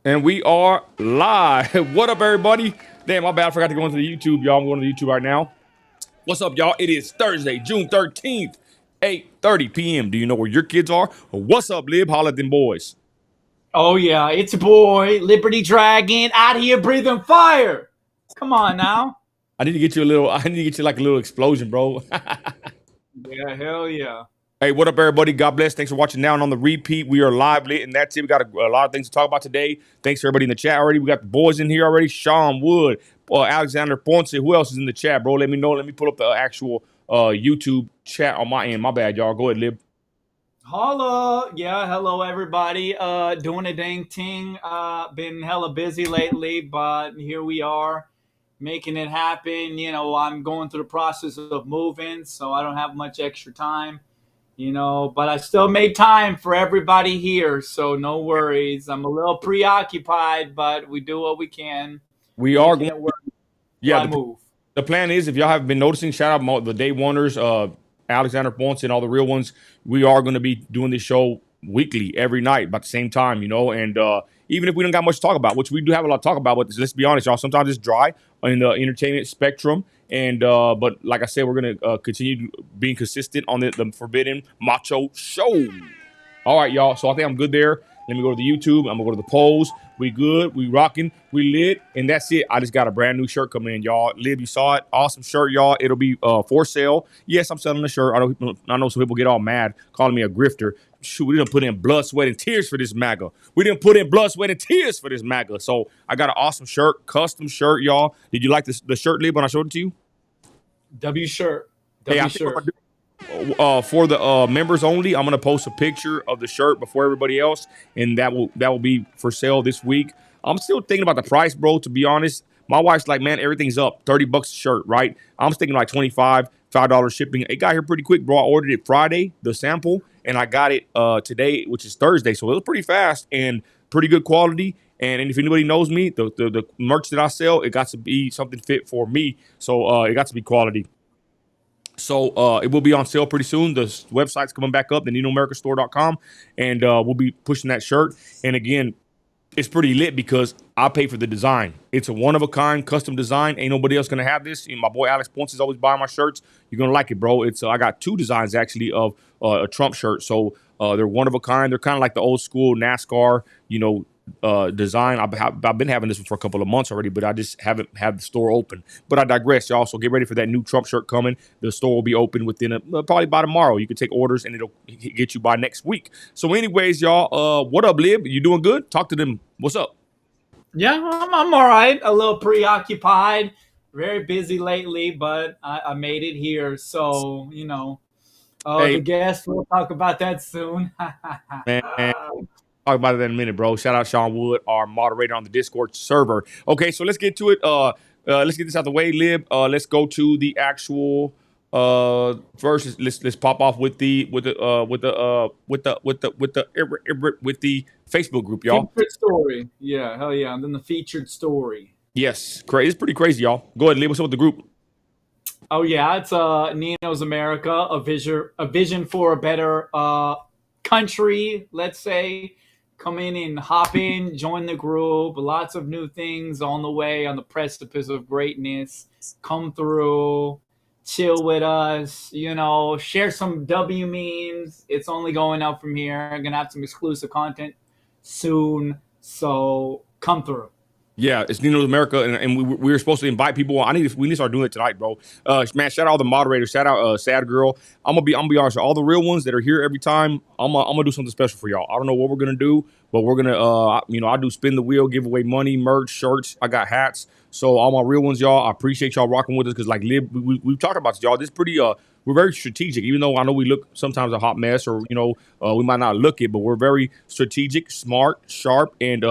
And we are live. What up, everybody? Damn, my bad. I forgot to go into the YouTube, y'all. I'm going to the YouTube right now. What's up, y'all? It is Thursday, June 13th, 8:30 p.m. Do you know where your kids are? What's up, Lib? Holla at them boys. Oh yeah, it's a boy, Liberty Dragon, out here breathing fire. Come on now. I need to get you like a little explosion, bro. Yeah, hell yeah. Hey, what up, everybody? God bless. Thanks for watching now and on the repeat. We are live lit, and that's it. We got a lot of things to talk about today. Thanks to everybody in the chat already. We got the boys in here already. Sean Wood, Alexander Ponce. Who else is in the chat, bro? Let me know. Let me pull up the actual YouTube chat on my end. My bad, y'all. Go ahead, Lib. Holla. Yeah, hello everybody. Doing a dang thing. Been hella busy lately, but here we are making it happen. You know, I'm going through the process of moving, so I don't have much extra time. But I still made time for everybody here, so no worries. I'm a little preoccupied, but we do what we can. We are Making going. it work Yeah, while I move. the plan is, if y'all have been noticing, shout out the day oneers, Alexander Ponce and all the real ones. We are going to be doing this show weekly, every night, about the same time, and even if we don't got much to talk about, which we do have a lot to talk about, but let's be honest, y'all, sometimes it's dry in the entertainment spectrum. And but like I said, we're gonna continue being consistent on the Forbidden Macho Show. All right, y'all. So I think I'm good there. Let me go to the YouTube. I'm gonna go to the polls. We good. We rocking. We lit. And that's it. I just got a brand new shirt coming in, y'all. Liv, you saw it. Awesome shirt, y'all. It'll be for sale. Yes, I'm selling the shirt. I know some people get all mad calling me a grifter. Shoot, we didn't put in blood, sweat, and tears for this MAGA. We didn't put in blood, sweat, and tears for this MAGA. So I got an awesome shirt, custom shirt, y'all. Did you like the shirt, Liv, when I showed it to you? W shirt. Hey, Shirt. For the members only, I'm gonna post a picture of the shirt before everybody else, and that will be for sale this week. I'm still thinking about the price, bro. To be honest, my wife's like, man, everything's up, $30 a shirt, right? I'm thinking like $5 shipping. It got here pretty quick, bro. I ordered it Friday, the sample, and I got it today, which is Thursday, so it was pretty fast and pretty good quality. And if anybody knows me, the merch that I sell, it got to be something fit for me, so it got to be quality. So it will be on sale pretty soon. The website's coming back up, the NinoAmericaStore.com, and we'll be pushing that shirt. And again, it's pretty lit because I pay for the design. It's a one-of-a-kind custom design. Ain't nobody else going to have this. And my boy Alex Ponce is always buying my shirts. You're going to like it, bro. It's I got two designs, actually, of a Trump shirt. So they're one-of-a-kind. They're kind of like the old-school NASCAR, design. I've been having this one for a couple of months already, but I just haven't had the store open. But I digress, y'all. So get ready for that new Trump shirt coming. The store will be open within probably by tomorrow. You can take orders and it'll get you by next week. So anyways, y'all, what up, Lib? You doing good? Talk to them. What's up? Yeah, I'm all right. A little preoccupied. Very busy lately, but I made it here. So, Hey, the guest, we'll talk about that soon. man. Talk about it in a minute, bro. Shout out Sean Wood, our moderator on the Discord server. Okay, so let's get to it. Let's get this out the way, Lib. Let's go to the actual verses. Let's pop off with the Facebook group, y'all. Featured story. Yeah, hell yeah. And then the featured story. Yes, it's pretty crazy, y'all. Go ahead, Lib. What's up with the group? Oh yeah, it's Nino's America, a vision for a better country, let's say. Come in and hop in, join the group. Lots of new things on the way, on the precipice of greatness. Come through, chill with us, share some W memes. It's only going up from here. I'm gonna have some exclusive content soon, so come through. Yeah, it's Nino's America, and we were supposed to invite people. We need to start doing it tonight, bro. Man, shout out all the moderators. Shout out Sad Girl. I'm gonna be honest. All the real ones that are here every time, I'm gonna do something special for y'all. I don't know what we're gonna do, but we're gonna I do spin the wheel, give away money, merch, shirts. I got hats. So all my real ones, y'all, I appreciate y'all rocking with us because like Lib, we've talked about this, y'all. This pretty we're very strategic, even though I know we look sometimes a hot mess, or we might not look it, but we're very strategic, smart, sharp, and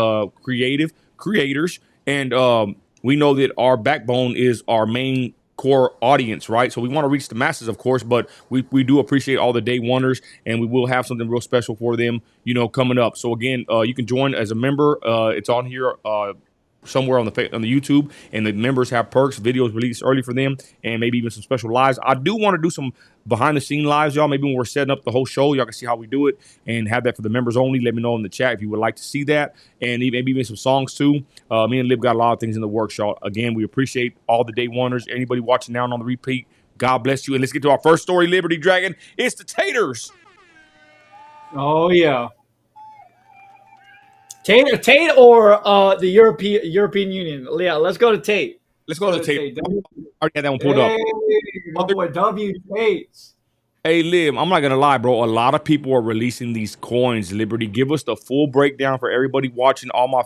creative creators. And we know that our backbone is our main core audience, right? So we want to reach the masses, of course, but we do appreciate all the day oneers, and we will have something real special for them, coming up. So again, you can join as a member. It's on here. somewhere on the YouTube, and the members have perks, videos released early for them, and maybe even some special lives. I do want to do some behind the scene lives, y'all. Maybe when we're setting up the whole show, y'all can see how we do it and have that for the members only. Let me know in the chat if you would like to see that, and maybe even some songs too. Me and Lib got a lot of things in the works, y'all. Again, we appreciate all the day oneers. Anybody watching now and on the repeat, God bless you. And let's get to our first story, Liberty Dragon. It's the Taters. Oh yeah. Tate or the European Union? Yeah, let's go to Tate. Let's go to the Tater. Tate. I already had that one pulled up. Hey, my boy W Tate. Hey, Lib, I'm not going to lie, bro. A lot of people are releasing these coins, Liberty. Give us the full breakdown for everybody watching. All my,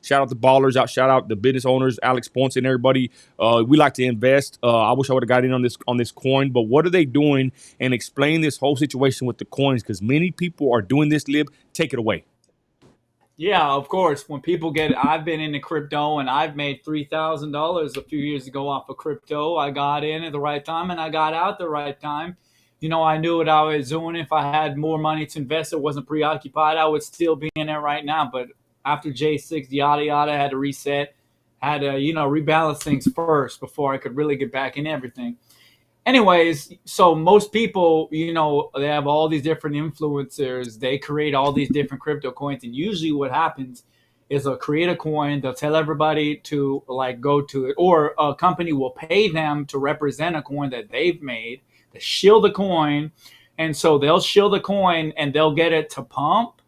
shout out the ballers, shout out the business owners, Alex Ponce and everybody. We like to invest. I wish I would have got in on this coin, but what are they doing? And explain this whole situation with the coins, because many people are doing this, Lib. Take it away. Yeah, of course. When people I've been into crypto and I've made $3,000 a few years ago off of crypto. I got in at the right time and I got out the right time. I knew what I was doing. If I had more money to invest, or wasn't preoccupied, I would still be in there right now. But after J6, yada yada, I had to reset, had to rebalance things first before I could really get back in everything. Anyways, so most people, they have all these different influencers. They create all these different crypto coins, and usually what happens is they'll create a coin. They'll tell everybody to go to it, or a company will pay them to represent a coin that they've made, to shield the coin. And so they'll shield the coin and they'll get it to pump.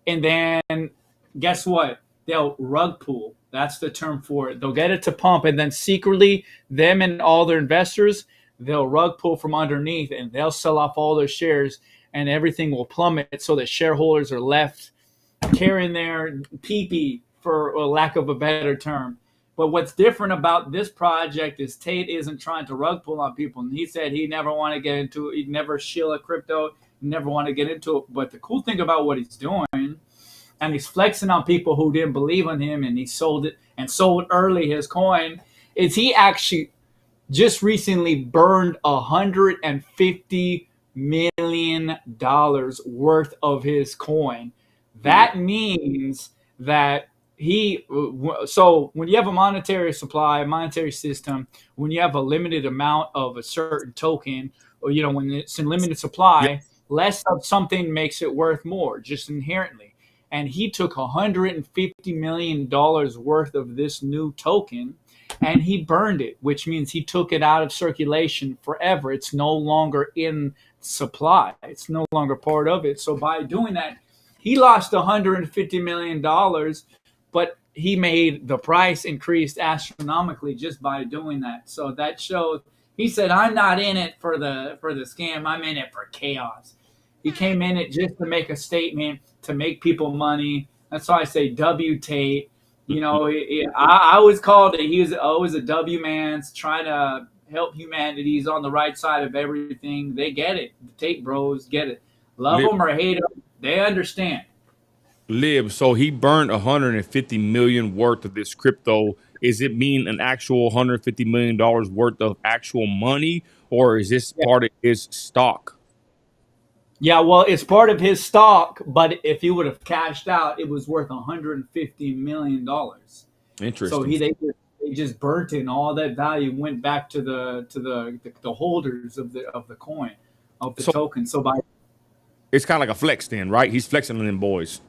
And then guess what? They'll rug pull. That's the term for it. They'll get it to pump, and then secretly, them and all their investors, they'll rug pull from underneath and they'll sell off all their shares, and everything will plummet, so that shareholders are left carrying their pee-pee, for a lack of a better term. But what's different about this project is Tate isn't trying to rug pull on people. And he said he never want to get into it. He'd never shill a crypto. He never want to get into it. But the cool thing about what he's doing, and he's flexing on people who didn't believe in him, and he sold it and sold early his coin, is he actually just recently burned $150 million worth of his coin. That means that so when you have a monetary supply, a monetary system, when you have a limited amount of a certain token, or when it's in limited supply, less of something makes it worth more, just inherently. And he took $150 million worth of this new token and he burned it, which means he took it out of circulation forever. It's no longer in supply. It's no longer part of it. So by doing that, he lost $150 million, but he made the price increased astronomically just by doing that. So that shows, he said, I'm not in it for the scam. I'm in it for chaos. He came in it just to make a statement, to make people money. That's why I say W Tate. I always called it, he was always a W man's trying to help humanity. He's on the right side of everything. They get it. The Tate bros get it. Love them or hate them, they understand. Lib, so he burned $150 million worth of this crypto. Is it mean an actual $150 million worth of actual money, or is this part of his stock? Yeah, well, it's part of his stock, but if he would have cashed out, it was worth $150 million. Interesting. So they just burnt it, and all that value went back to the holders of the coin, of the token. So it's kind of like a flex then, right? He's flexing on them boys.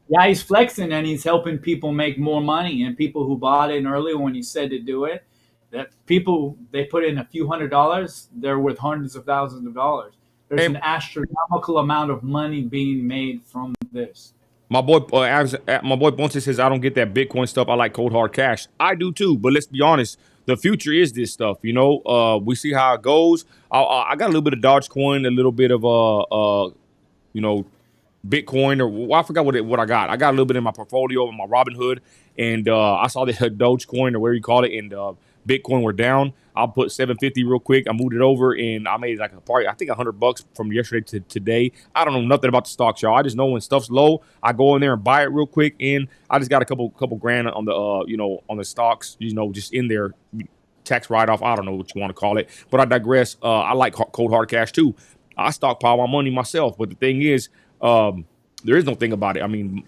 Yeah, he's flexing, and he's helping people make more money. And people who bought in early when he said to do it, that people, they put in a few $100s, they're worth hundreds of thousands of dollars. There's an astronomical amount of money being made from this. My boy Ponce says, I don't get that Bitcoin stuff. I like cold hard cash. I do too, but let's be honest. The future is this stuff, We see how it goes. I got a little bit of Dogecoin, a little bit of Bitcoin, or I forgot what I got. I got a little bit in my portfolio, in my Robinhood, and I saw the Dogecoin, or whatever you call it, and Bitcoin were down. I'll put 750 real quick. I moved it over, and I made like I think $100 from yesterday to today. I don't know nothing about the stocks, y'all. I just know when stuff's low, I go in there and buy it real quick, and I just got a couple grand on the on the stocks, just in there, tax write off. I don't know what you want to call it, but I digress. I like cold hard cash too. I stockpile my money myself, but the thing is, there is no thing about it. I mean,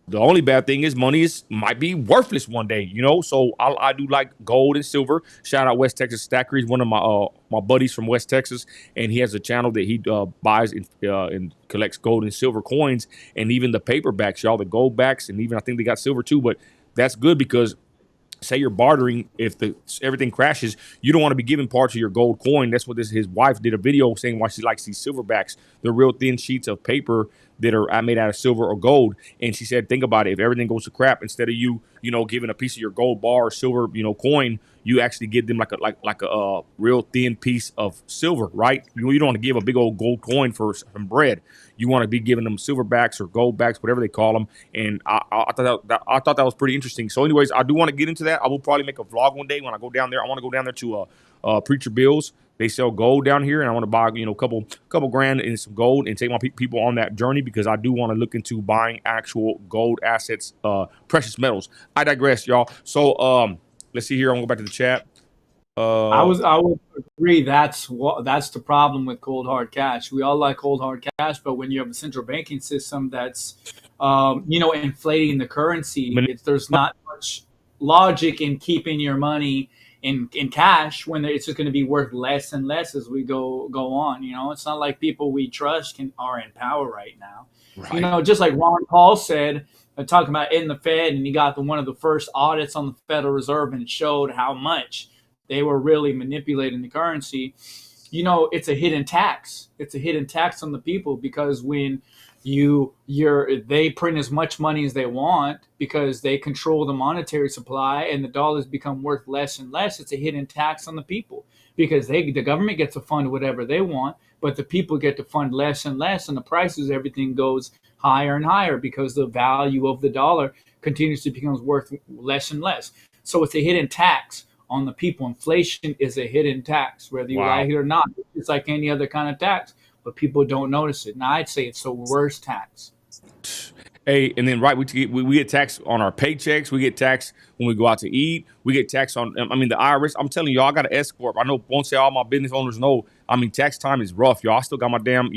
The only bad thing is money is might be worthless one day, you know. So I do like gold and silver. Shout out West Texas Stacker. He's one of my buddies from West Texas, and he has a channel that he buys and collects gold and silver coins, and even the paperbacks, y'all, the gold backs, and even I think they got silver too. But that's good because say you're bartering, if the everything crashes, you don't want to be giving parts of your gold coin. That's what this his wife did a video saying why she likes these silverbacks. They're real thin sheets of paper that are made out of silver or gold. And she said, think about it. If everything goes to crap, instead of you giving a piece of your gold bar or silver, coin, you actually give them like a real thin piece of silver, right? You don't want to give a big old gold coin for some bread. You want to be giving them silverbacks or goldbacks, whatever they call them. And I thought that was pretty interesting. So, anyways, I do want to get into that. I will probably make a vlog one day when I go down there. I want to go down there to Preacher Bill's. They sell gold down here, and I want to buy a couple grand in some gold and take my people on that journey because I do want to look into buying actual gold assets, precious metals. I digress, y'all. So let's see here. I'm gonna go back to the chat. I would agree. That's the problem with cold hard cash. We all like cold hard cash, but when you have a central banking system that's inflating the currency, there's not much logic in keeping your money in cash when it's just going to be worth less and less as we go on. It's not like people we trust are in power right now. Right. Just like Ron Paul said, talking about in the Fed, and he got one of the first audits on the Federal Reserve, and it showed how much they were really manipulating the currency. It's a hidden tax. It's a hidden tax on the people because when they print as much money as they want because they control the monetary supply and the dollars become worth less and less. It's a hidden tax on the people because the government gets to fund whatever they want, but the people get to fund less and less, and the prices, everything goes higher and higher because the value of the dollar continues to become worth less and less. So it's a hidden tax on the people. Inflation is a hidden tax, whether you Wow. like it or not. It's like any other kind of tax, but people don't notice it. Now, I'd say it's the worst tax. Hey, and then right, we get taxed on our paychecks. We get taxed when we go out to eat. We get taxed on. I mean, the IRS. I'm telling y'all, I got an S corp. I know. Won't say all my business owners know. I mean, tax time is rough, y'all. I still got my damn.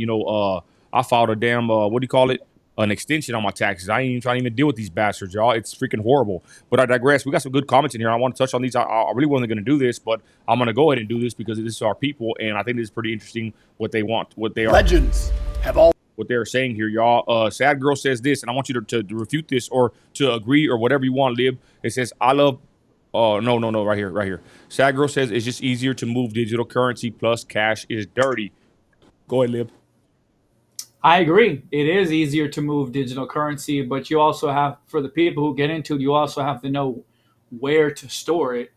I filed a damn. What do you call it? An extension on my taxes. I ain't even trying to even deal with these bastards, y'all. It's freaking horrible. But I digress. We got some good comments in here. I want to touch on these. I really wasn't going to do this, but I'm going to go ahead and do this because this is our people, and I think this is pretty interesting. What they want, what they are. Legends have all What they're saying here, y'all. Sad Girl says this, and I want you to refute this or to agree or whatever you want, Lib. It says, I love. Oh, no, no, no, right here, right here. Sad Girl says it's just easier to move digital currency plus cash is dirty. Go ahead, Lib. I agree. It is easier to move digital currency, but you also have, for the people who get into it, you also have to know where to store it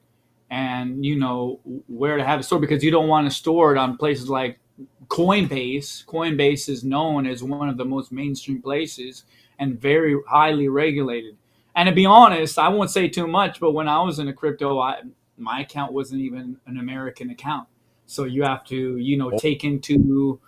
and where to have it stored because you don't want to store it on places like Coinbase. Coinbase is known as one of the most mainstream places and very highly regulated. And to be honest, I won't say too much, but when I was in a crypto, my account wasn't even an American account. So you have to, take into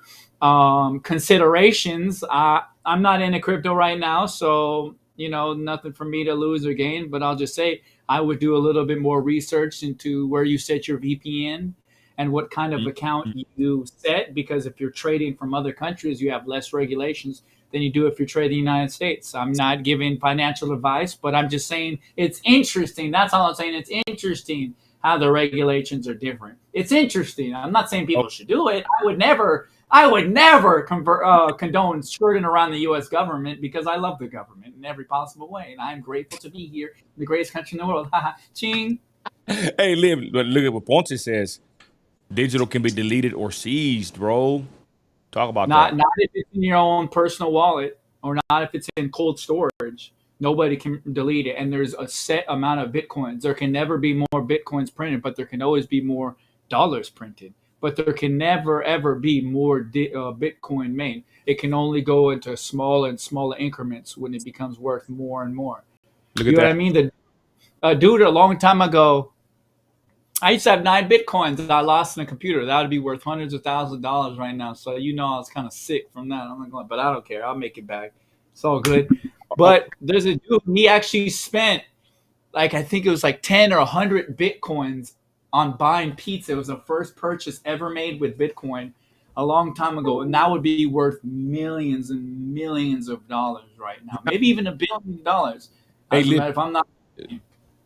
considerations. I'm not in a crypto right now, so nothing for me to lose or gain. But I'll just say I would do a little bit more research into where you set your VPN and what kind of account you set, because if you're trading from other countries, you have less regulations than you do if you're trading in the United States. I'm not giving financial advice, but I'm just saying it's interesting. That's all I'm saying. It's interesting how the regulations are different. It's interesting. I'm not saying people should do it. I would never condone skirting around the U.S. government because I love the government in every possible way, and I'm grateful to be here in the greatest country in the world. Ching. Hey, Lib, look at what Ponce says. Digital can be deleted or seized, bro. Talk about that. Not if it's in your own personal wallet, or not if it's in cold storage. Nobody can delete it, and there's a set amount of bitcoins. There can never be more bitcoins printed, but there can always be more dollars printed. But there can never ever be more Bitcoin made. It can only go into smaller and smaller increments when it becomes worth more and more. Look You at know what I that. mean? The dude a long time ago, I used to have 9 bitcoins that I lost in a computer. That would be worth hundreds of thousands of dollars right now. So I was kind of sick from that. I'm not going, but I don't care. I'll make it back. It's all good. Oh, But there's a dude. He actually spent I think it was like 10 or 100 bitcoins on buying pizza. It was the first purchase ever made with Bitcoin. a long time ago, and that would be worth millions and millions of dollars right now, maybe even $1 billion. Hey, As a Lib, matter, if I'm not,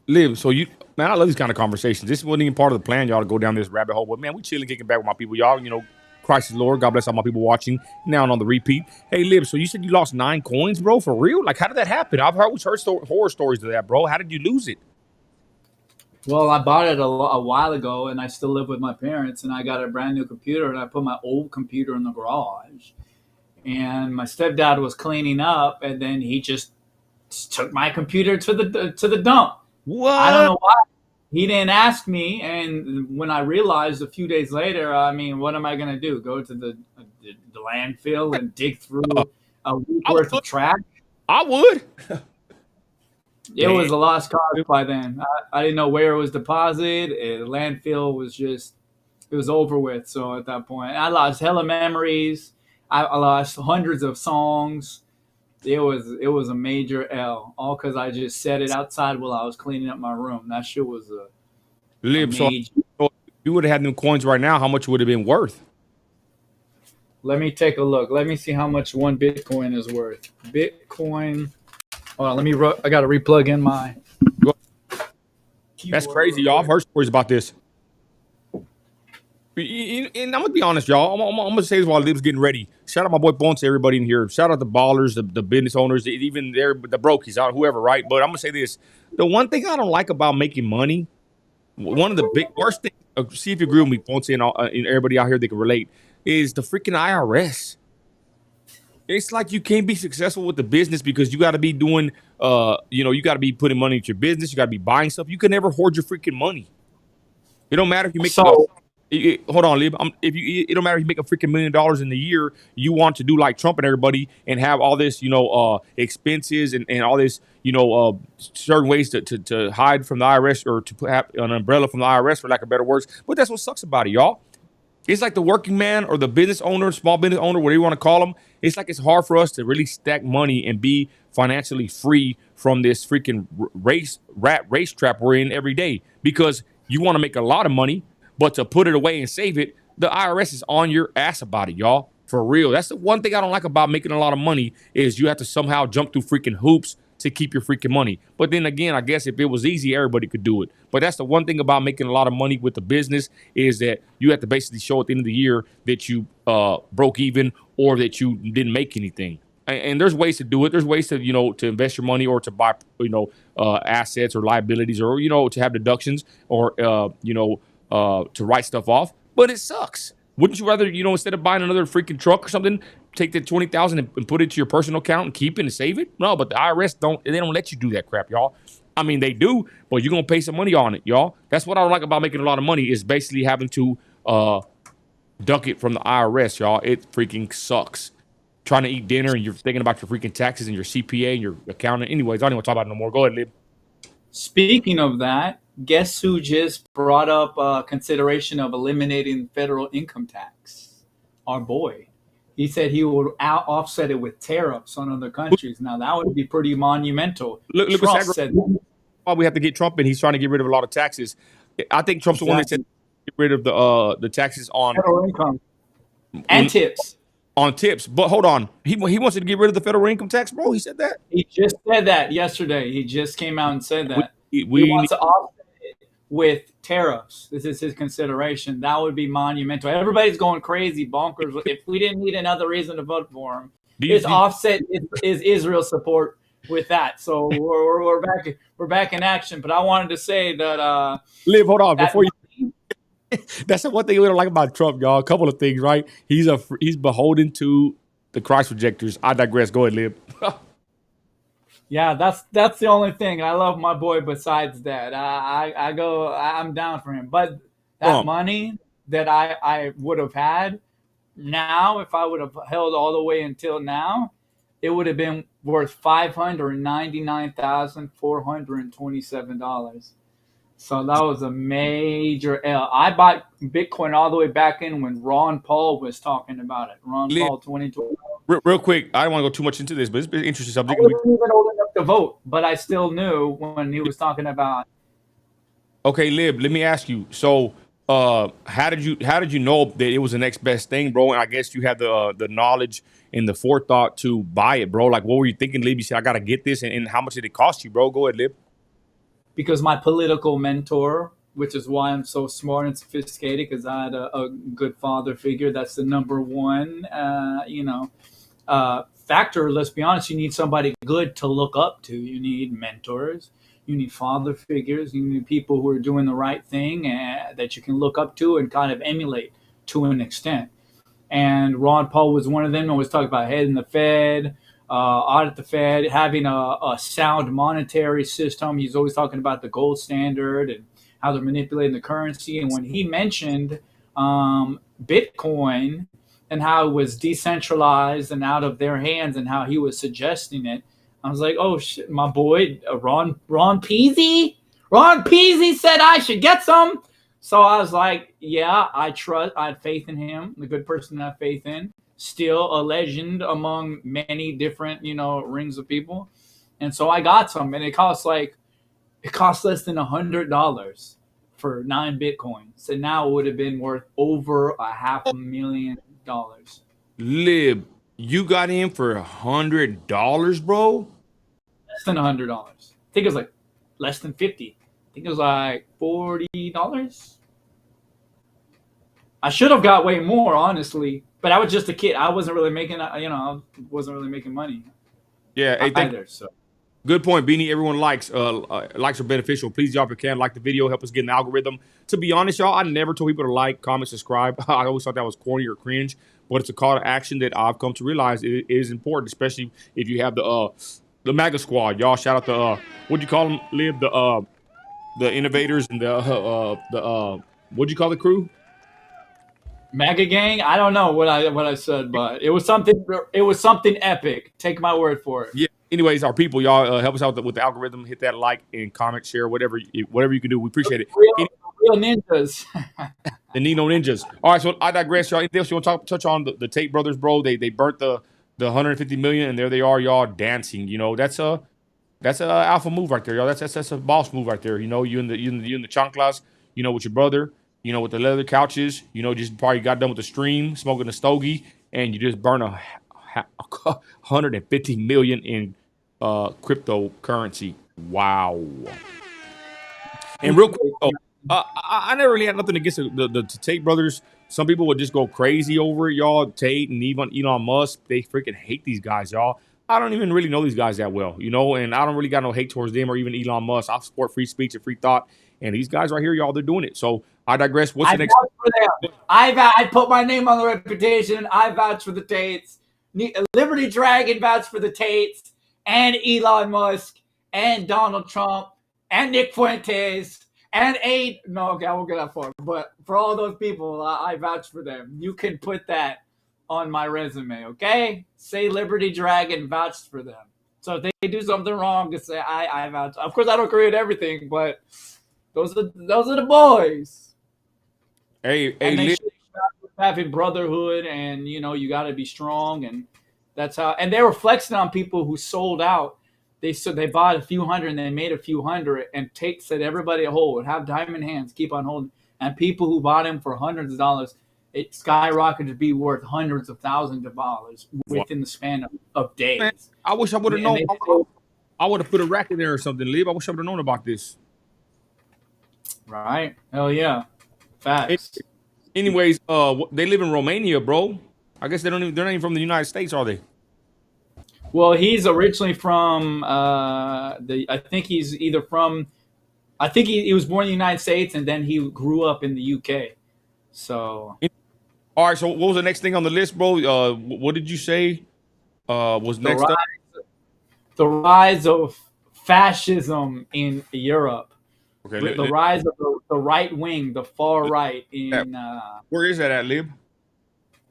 Liv, so you, man, I love these kind of conversations. This wasn't even part of the plan, y'all, to go down this rabbit hole. But man, we chilling, kicking back with my people, y'all. Christ is Lord. God bless all my people watching now and on the repeat. Hey, Liv, so you said you lost 9 coins, bro, for real? Like, how did that happen? I've heard horror stories of that, bro. How did you lose it? well, I bought it a while ago, and I still live with my parents, and I got a brand new computer, and I put my old computer in the garage, and my stepdad was cleaning up, and then he just took my computer to the dump. I don't What? know why. He didn't ask me, and when I realized a few days later, I mean, what am I going to do? Go to the landfill and dig through a week I worth of would. trash? I would. It Damn. was a lost cause by then. I didn't know where it was deposited. The landfill was just, it was over with. So at that point, I lost hella memories. I lost hundreds of songs. It was a major L, all because I just set it outside while I was cleaning up my room. That shit was a Liv, so major. if you would have had them coins right now, how much would it have been worth? Let me take a look. Let me see how much one Bitcoin is worth. Bitcoin. Hold on. I got to replug in my. Go- That's keyboard crazy, real y'all. I've quick. heard stories about this. And I'm gonna be honest, y'all. I'm gonna say this while Liv's getting ready. Shout out my boy Ponce, everybody in here. Shout out the ballers, the business owners, even the brokies, whoever, right? But I'm gonna say this: the one thing I don't like about making money, one of the big worst things. See if you agree with me, Ponce, and everybody out here that can relate, is the freaking IRS. It's like you can't be successful with the business because you got to be doing, you got to be putting money into your business. You got to be buying stuff. You can never hoard your freaking money. It don't matter if you make So hold on, Lib. If you, it don't matter if you make a freaking $1 million in the year. You want to do like Trump and everybody and have all this, expenses and all this, certain ways to hide from the IRS or to have an umbrella from the IRS, for lack of better words. But that's what sucks about it, y'all. It's like the working man or the business owner, small business owner, whatever you want to call them. It's like it's hard for us to really stack money and be financially free from this freaking race trap we're in every day because you want to make a lot of money, but to put it away and save it, the IRS is on your ass about it, y'all. For real. That's the one thing I don't like about making a lot of money is you have to somehow jump through freaking hoops to keep your freaking money. But then again, I guess if it was easy, everybody could do it. But that's the one thing about making a lot of money with the business is that you have to basically show at the end of the year that you broke even or that you didn't make anything. And there's ways to do it. There's ways to, to invest your money or to buy, assets or liabilities or, to have deductions or, to write stuff off. But it sucks. Wouldn't you rather, instead of buying another freaking truck or something, take the 20,000 and put it to your personal account and keep it and save it? No, but the IRS they don't let you do that crap, y'all. I mean, they do, but you're gonna pay some money on it, y'all. That's what I don't like about making a lot of money is basically having to duck it from the IRS, y'all. It freaking sucks. Trying to eat dinner and you're thinking about your freaking taxes and your CPA and your accountant. Anyways, I don't even want to talk about it no more. Go ahead, Lib. speaking of that, guess who just brought up consideration of eliminating federal income tax? Our boy. He said he would offset it with tariffs on other countries. Now that would be pretty monumental. Look Trump what's said that. why we have to get Trump in. He's trying to get rid of a lot of taxes. I think Trump's the one that said Exactly. get rid of the taxes Federal income and tips. on tips. But hold on, he wants to get rid of the federal income tax, bro. He said that. He just said that yesterday. He just came out and said that. He We need wants to offset it with tariffs. This is his consideration. That would be monumental. Everybody's going crazy, bonkers. If we didn't need another reason to vote for him, his offset is Israel support with that. So we're back. We're back in action. But I wanted to say that Liv. Hold on, that before you. That's the one thing we don't like about Trump, y'all. A couple of things, right? He's beholden to the Christ rejectors. I digress. Go ahead, Liv. yeah, that's the only thing. I love my boy. Besides that, I'm down for him. But that money that I would have had now, if I would have held all the way until now, it would have been worth $599,427. So that was a major L. I bought Bitcoin all the way back in when Ron Paul was talking about it. Ron Liv, Paul 2012. real quick, I don't want to go too much into this, but it's an interesting I subject. wasn't even old enough to vote, but I still knew when he was talking about. Okay, Lib, let me ask you. So how did you know that it was the next best thing, bro? And I guess you had the knowledge and the forethought to buy it, bro. Like, what were you thinking, Lib? You said I gotta get this, and how much did it cost you, bro? Go ahead, Lib. Because my political mentor, which is why I'm so smart and sophisticated, because I had a good father figure. That's the number one, factor. Let's be honest. You need somebody good to look up to. You need mentors. You need father figures. You need people who are doing the right thing and that you can look up to and kind of emulate to an extent. And Ron Paul was one of them. Always talk about head in the Fed, audit the Fed, having a sound monetary system. He's always talking about the gold standard and how they're manipulating the currency. And when he mentioned Bitcoin and how it was decentralized and out of their hands and how he was suggesting it, I was like, oh shit, my boy Ron Peasy. Ron Peasy said I should get some. So I was like, yeah, I had faith in him, the good person I have faith in. Still a legend among many different, rings of people. And so I got some, and it cost less than $100 for 9 Bitcoins. So now it would have been worth over $500,000. Lib, you got in for $100, bro. Less than $100. I think it was like less than 50. I think it was like $40. I should have got way more, honestly, but I was just a kid. I wasn't really making, I wasn't really making money Yeah, hey, thank either. So Good point, Beanie. Everyone likes are beneficial. Please, y'all, if you can, like the video, help us get in the algorithm. To be honest, y'all, I never told people to like, comment, subscribe. I always thought that was corny or cringe, but it's a call to action that I've come to realize it is important, especially if you have the MAGA squad. Y'all, shout out the what'd you call them? Live the innovators and the what'd you call the crew? MAGA gang, I don't know what I said, but it was something. It was something epic. Take my word for it. Yeah. Anyways, our people, y'all help us out with the algorithm. Hit that like and comment, share, whatever you can do. We appreciate it. Real ninjas. The Nino Ninjas. All right, so I digress, y'all. Anything else you want to touch on the Tate brothers, bro? They burnt the 150 million, and there they are, y'all dancing. That's a alpha move right there, y'all. That's a boss move right there. You in the chanclas, with your brother, with the leather couches, just probably got done with the stream, smoking a stogie, and you just burn a 150 million in cryptocurrency. Wow. And real quick, I never really had nothing against the Tate brothers. Some people would just go crazy over it, y'all. Tate and even Elon Musk, they freaking hate these guys, y'all. I don't even really know these guys that well, and I don't really got no hate towards them or even Elon Musk. I support free speech and free thought. And these guys right here, y'all, they're doing it. So I digress. What's the next? I put my name on the reputation. I vouch for the Tates. Liberty Dragon vouch for the Tates and Elon Musk and Donald Trump and Nick Fuentes and no, okay, I won't get that far. But for all those people, I vouch for them. You can put that on my resume, okay? Say Liberty Dragon vouched for them. So if they do something wrong, just say I vouch. Of course, I don't agree with everything, but those are the boys. Hey, having brotherhood, and you got to be strong, and that's how. And they were flexing on people who sold out. They bought a few hundred and they made a few hundred, and Tate said everybody hold, have diamond hands, keep on holding. And people who bought him for hundreds of dollars, it skyrocketed to be worth hundreds of thousands of dollars within the span of days. Man, I wish I would have known. I would have put a rack in there or something, Liv. I wish I would have known about this. Right? Hell yeah. Facts. Anyways, they live in Romania, bro. I guess they're not even from the United States, are they? Well, he's originally from I think he's either from. I think he was born in the United States and then he grew up in the UK. So. All right. So what was the next thing on the list, bro? What did you say? Was next up? The rise of fascism in Europe. Okay. The rise of the right wing, the far right in. Where is that at, Lib?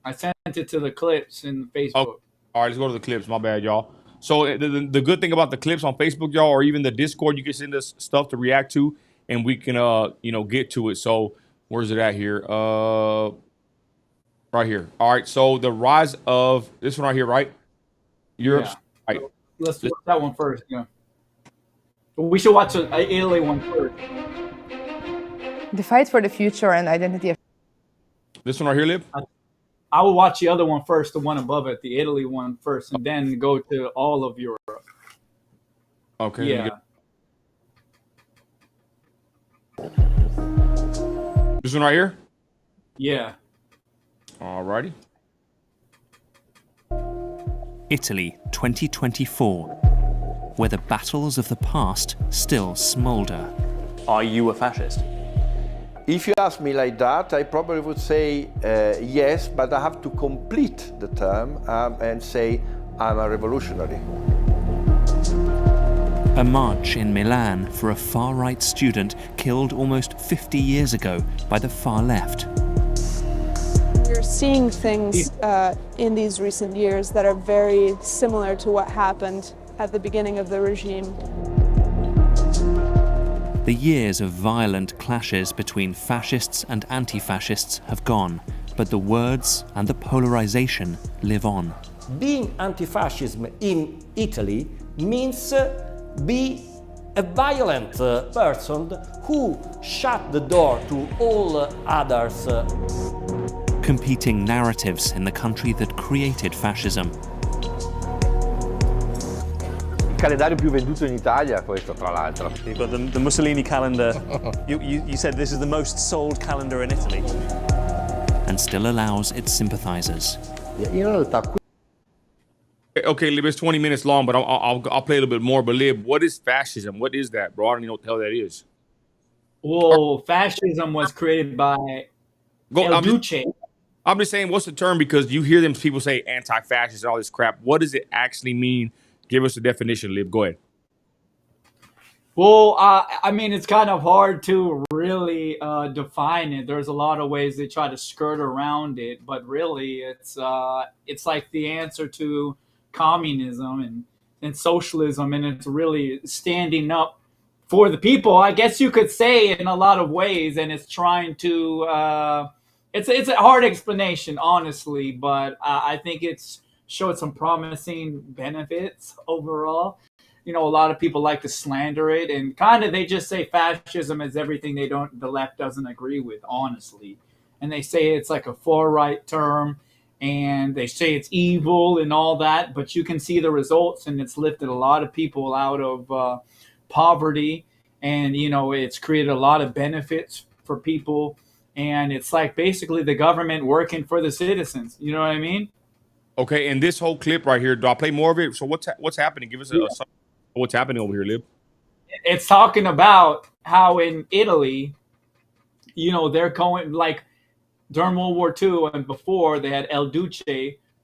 I sent it to the clips in Facebook. Oh, all right, let's go to the clips. My bad, y'all. So the good thing about the clips on Facebook, y'all, or even the Discord, you can send us stuff to react to, and we can get to it. So where's it at here? Right here. All right. So the rise of this one right here, right? Europe's right. Let's watch that one first. Yeah. We should watch the Italy one first. The fight for the future and identity of This one right here, Lib? I would watch the other one first, the one above it, the Italy one first, and then go to all of Europe. Okay. Yeah. This one right here? Yeah. Alrighty. Italy 2024, where the battles of the past still smoulder. Are you a fascist? If you ask me like that, I probably would say yes, but I have to complete the term and say I'm a revolutionary. A march in Milan for a far-right student killed almost 50 years ago by the far left. We're seeing things in these recent years that are very similar to what happened at the beginning of the regime. The years of violent clashes between fascists and anti-fascists have gone, but the words and the polarization live on. Being anti-fascism in Italy means be a violent person who shut the door to all others. Competing narratives in the country that created fascism. Il calendario più venduto in Italia, questo tra l'altro. You've got the Mussolini calendar. You said this is the most sold calendar in Italy. And still allows its sympathizers. In realtà Okay, Lib, it's 20 minutes long, but I'll play a little bit more. But Lib, what is fascism? What is that, bro? I don't even know what the hell that is. Well, fascism was created by Duce. I'm just saying, what's the term? Because you hear them people say anti-fascist and all this crap. What does it actually mean? Give us a definition, Lib. Go ahead. Well, I mean, it's kind of hard to really define it. There's a lot of ways they try to skirt around it, but really, it's like the answer to communism and socialism, and it's really standing up for the people, I guess you could say, in a lot of ways. And it's trying to it's a hard explanation, honestly, but I think it's showed some promising benefits overall. You know, a lot of people like to slander it, and kind of they just say fascism is everything the left doesn't agree with, honestly. And they say it's like a far right term, and they say it's evil and all that, but you can see the results, and it's lifted a lot of people out of poverty, and, you know, it's created a lot of benefits for people, and it's like basically the government working for the citizens. You know what I mean? Okay, and this whole clip right here, do I play more of it? So what's happening? Give us what's happening over here, Lib. It's talking about how in Italy, you know, they're going like during World War II and before, they had El Duce,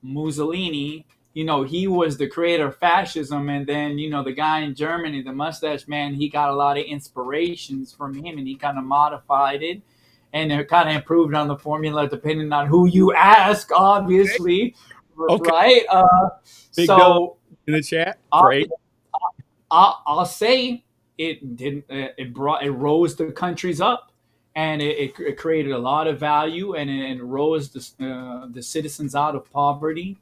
Mussolini. You know, he was the creator of fascism, and then, you know, the guy in Germany, the mustache man, he got a lot of inspirations from him, and he kind of modified it, and it kind of improved on the formula depending on who you ask, obviously. Okay. Right? Big so in the chat. I'll say it didn't. It rose the countries up, and it created a lot of value, and it rose the citizens out of poverty,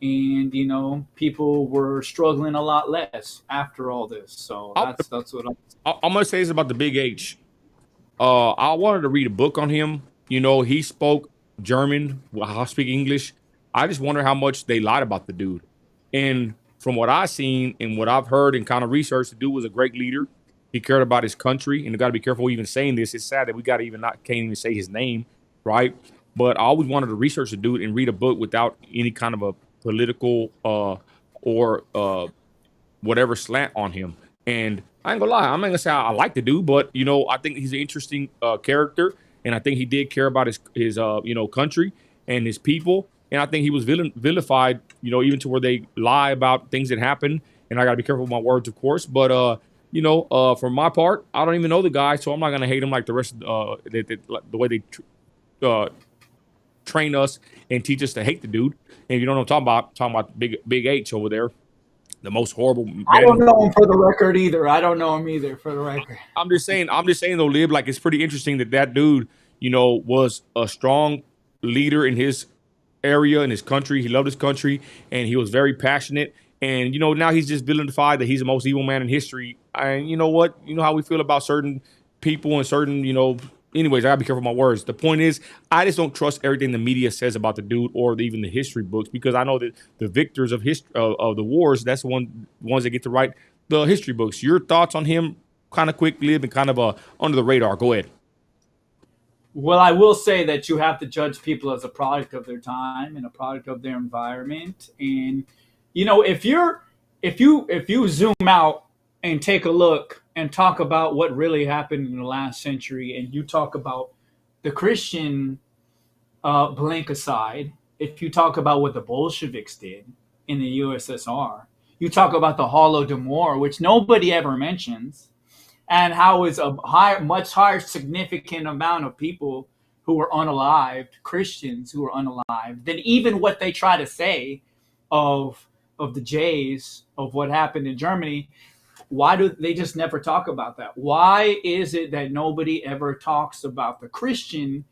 and, you know, people were struggling a lot less after all this. So that's what I'm gonna say is about the Big H. I wanted to read a book on him. You know, he spoke German. I speak English. I just wonder how much they lied about the dude. And from what I've seen and what I've heard and kind of researched, the dude was a great leader. He cared about his country, and you got to be careful even saying this. It's sad that we can't even say his name, right? But I always wanted to research the dude and read a book without any kind of a political or whatever slant on him. And I ain't gonna lie, I'm not gonna say I like the dude, but, you know, I think he's an interesting character, and I think he did care about his you know, country and his people. And I think he was vilified, you know, even to where they lie about things that happen. And I got to be careful with my words, of course. But, you know, for my part, I don't even know the guy, so I'm not going to hate him like the rest of the way they train us and teach us to hate the dude. And you know what I'm talking about Big H over there, the most horrible. I don't know him for the record either. I don't know him either for the record. I'm just saying though, Lib, like, it's pretty interesting that dude, you know, was a strong leader in his area, in his country. He loved his country, and he was very passionate. And, you know, now he's just vilified that he's the most evil man in history. And you know what? You know how we feel about certain people and certain, you know, anyways, I gotta be careful with my words. The point is, I just don't trust everything the media says about the dude or even the history books, because I know that the victors of history of the wars, that's the ones that get to write the history books. Your thoughts on him, kind of quick lived and kind of under the radar. Go ahead. Well, I will say that you have to judge people as a product of their time and a product of their environment. And if you zoom out and take a look and talk about what really happened in the last century, and you talk about the Christian blank aside, if you talk about what the Bolsheviks did in the USSR, you talk about the Holodomor, which nobody ever mentions, and how is a much higher significant amount of people who were unalived, Christians who were unalived, than even what they try to say of the Jays, of what happened in Germany. Why do they just never talk about that? Why is it that nobody ever talks about the Christian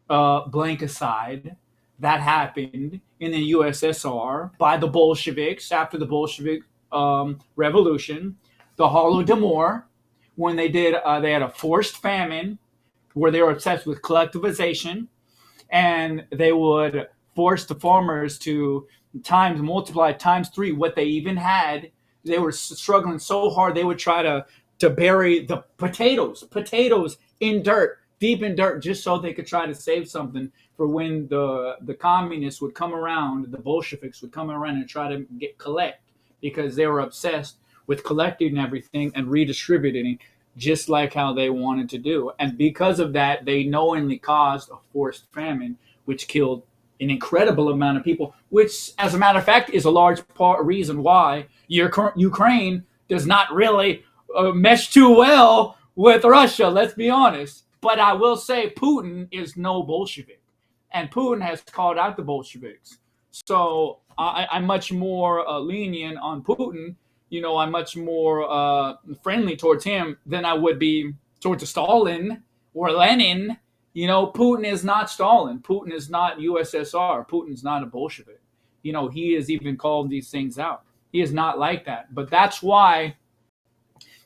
blank aside that happened in the USSR by the Bolsheviks after the Bolshevik Revolution, the Holodomor, when they had a forced famine where they were obsessed with collectivization, and they would force the farmers to multiply times 3 what they even had. They were struggling so hard they would try to bury the potatoes in dirt, deep in dirt, just so they could try to save something for when the communists would come around, the Bolsheviks would come around and try to collect, because they were obsessed with collecting everything and redistributing, just like how they wanted to do. And because of that, they knowingly caused a forced famine, which killed an incredible amount of people, which, as a matter of fact, is a large reason why Ukraine does not really mesh too well with Russia, let's be honest. But I will say Putin is no Bolshevik, and Putin has called out the Bolsheviks. So I'm much more lenient on Putin. I'm much more friendly towards him than I would be towards Stalin or Lenin. Putin is not Stalin. Putin is not USSR. Putin's not a Bolshevik. He has even called these things out. He is not like that. But that's why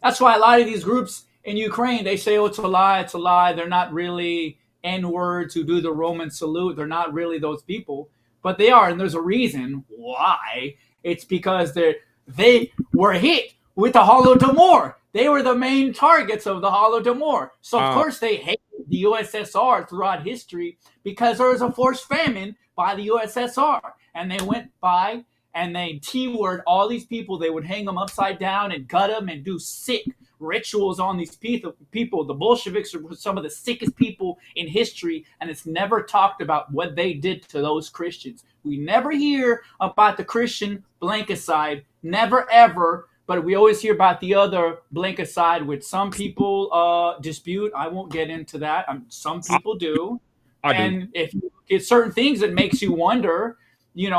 a lot of these groups in Ukraine, they say, oh, it's a lie, it's a lie. They're not really N-words who do the Roman salute. They're not really those people. But they are, and there's a reason why. It's because they were hit with the Holodomor. They were the main targets of the Holodomor. So, of course, they hate the USSR throughout history because there was a forced famine by the USSR. And they went by and they T-word all these people. They would hang them upside down and gut them and do sick rituals on these people. The Bolsheviks are some of the sickest people in history, and it's never talked about what they did to those Christians. We never hear about the Christian blankicide, never ever, but we always hear about the other blankicide, which some people dispute. I won't get into that. Some people do. And if you look at certain things, it makes you wonder,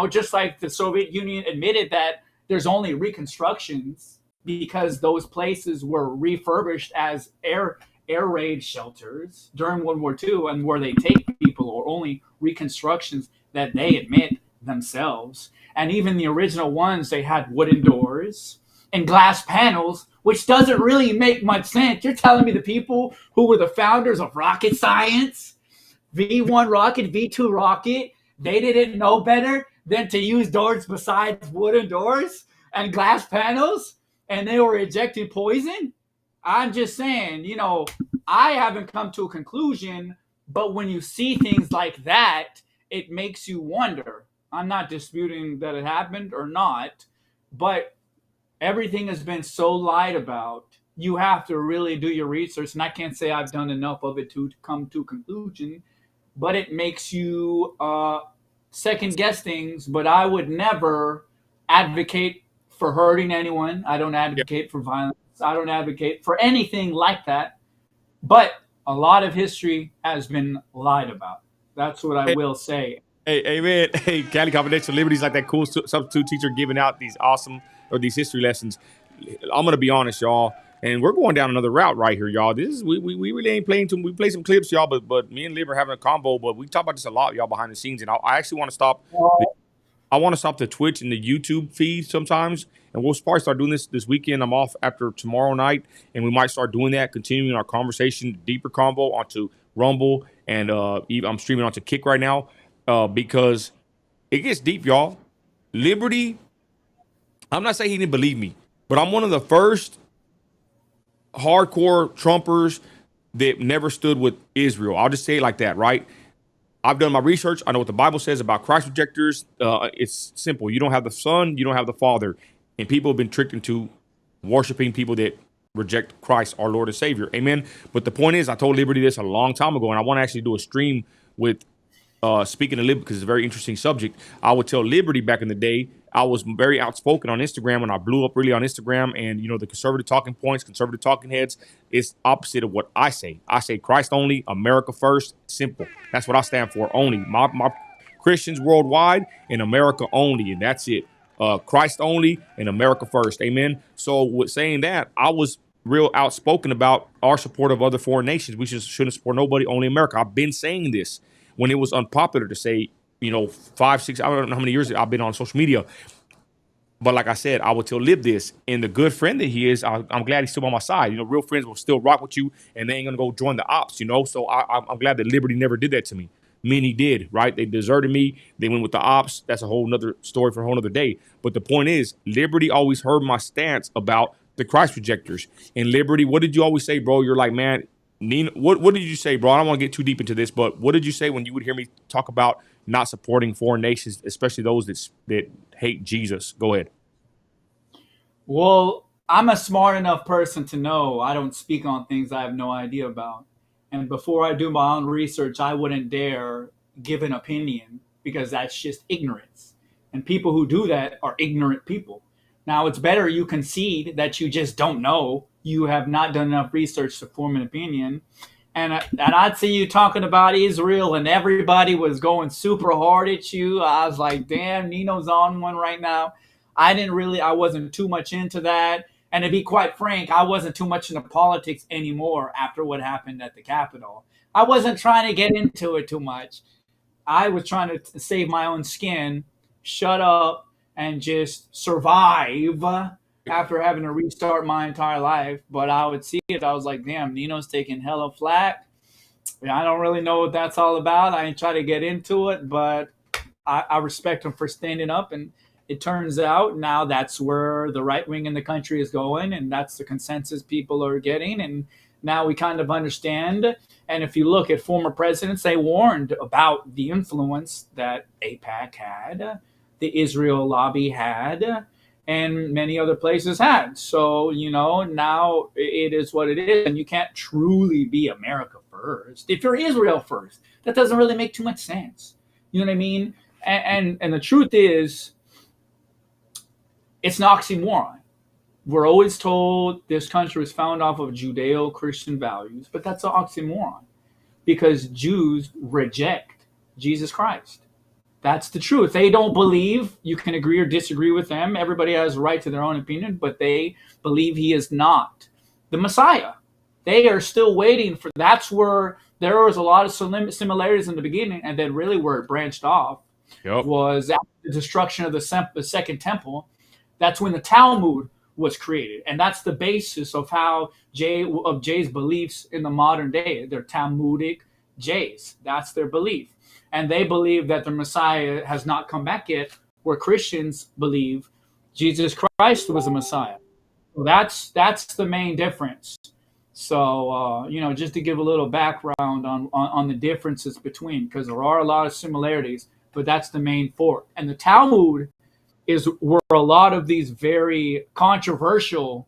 just like the Soviet Union admitted that there's only reconstructions because those places were refurbished as air raid shelters during World War II, and where they take people, or only reconstructions that they admit themselves. And even the original ones, they had wooden doors and glass panels, which doesn't really make much sense. You're telling me the people who were the founders of rocket science, V1 rocket, V2 rocket, they didn't know better than to use doors besides wooden doors and glass panels, and they were ejecting poison? I'm just saying, I haven't come to a conclusion, but when you see things like that, it makes you wonder. I'm not disputing that it happened or not, but everything has been so lied about. You have to really do your research, and I can't say I've done enough of it to come to a conclusion, but it makes you second guess things. But I would never advocate for hurting anyone. I don't advocate for violence. I don't advocate for anything like that. But a lot of history has been lied about. That's what I will say. Hey, man. Hey, Cali Confidential Liberty's like that cool substitute teacher giving out these these history lessons. I'm going to be honest, y'all. And we're going down another route right here, y'all. We really ain't playing we play some clips, y'all, but me and Liv are having a combo, but we talk about this a lot, y'all, behind the scenes. And I actually want to stop the Twitch and the YouTube feed sometimes, and we'll probably start doing this weekend. I'm off after tomorrow night, and we might start doing that, continuing our conversation, deeper combo onto Rumble, and I'm streaming onto Kick right now because it gets deep, y'all. Liberty, I'm not saying he didn't believe me, but I'm one of the first hardcore Trumpers that never stood with Israel. I'll just say it like that, right? I've done my research. I know what the Bible says about Christ rejectors. It's simple. You don't have the Son, you don't have the Father. And people have been tricked into worshiping people that reject Christ, our Lord and Savior. Amen. But the point is, I told Liberty this a long time ago, and I want to actually do a stream with speaking of Liberty because it's a very interesting subject. I would tell Liberty back in the day, I was very outspoken on Instagram when I blew up really on Instagram. And, you know, the conservative talking points, conservative talking heads, it's opposite of what I say. I say Christ only, America first, simple. That's what I stand for, only. My Christians worldwide and America only, and that's it. Christ only and America first. Amen. So with saying that, I was real outspoken about our support of other foreign nations. We shouldn't support nobody, only America. I've been saying this when it was unpopular to say, you know, 5, 6, I don't know how many years I've been on social media. But like I said, I would tell Lib this, and the good friend that he is, I'm glad he's still on my side. You know, real friends will still rock with you, and they ain't gonna go join the ops, you know. So I'm glad that Liberty never did that to me. Many did, right? They deserted me. They went with the ops. That's a whole nother story for a whole nother day. But the point is, Liberty always heard my stance about the Christ rejectors. And Liberty, what did you always say, bro? You're like, man, Nina, what did you say, bro? I don't want to get too deep into this, but what did you say when you would hear me talk about not supporting foreign nations, especially those that hate Jesus? Go ahead. Well, I'm a smart enough person to know I don't speak on things I have no idea about. And before I do my own research, I wouldn't dare give an opinion because that's just ignorance. And people who do that are ignorant people. Now, it's better you concede that you just don't know. You have not done enough research to form an opinion. And I'd see you talking about Israel and everybody was going super hard at you. I was like, damn, Nino's on one right now. I wasn't too much into that. And to be quite frank, I wasn't too much into politics anymore after what happened at the Capitol. I wasn't trying to get into it too much. I was trying to save my own skin, shut up, and just survive after having to restart my entire life. But I would see it. I was like, damn, Nino's taking hella flack. I don't really know what that's all about. I ain't try to get into it, but I respect him for standing up. And it turns out now that's where the right wing in the country is going, and that's the consensus people are getting. And now we kind of understand. And if you look at former presidents, they warned about the influence that AIPAC had, the Israel lobby had, and many other places had. So, you know, now it is what it is. And you can't truly be America first if you're Israel first. That doesn't really make too much sense. You know what I mean? And the truth is, it's an oxymoron. We're always told this country was founded off of Judeo-Christian values, but that's an oxymoron because Jews reject Jesus Christ. That's the truth. They don't believe. You can agree or disagree with them. Everybody has a right to their own opinion, but they believe he is not the Messiah. They are still waiting for. That's where there was a lot of similarities in the beginning, and then really where it branched off was after the destruction of the Second Temple. That's when the Talmud was created, and that's the basis of how Jay's beliefs in the modern day. They're Talmudic Jays. That's their belief. And they believe that the Messiah has not come back yet, where Christians believe Jesus Christ was a Messiah. So that's the main difference. So, you know, just to give a little background on the differences between, because there are a lot of similarities, but that's the main fork. And the Talmud is where a lot of these very controversial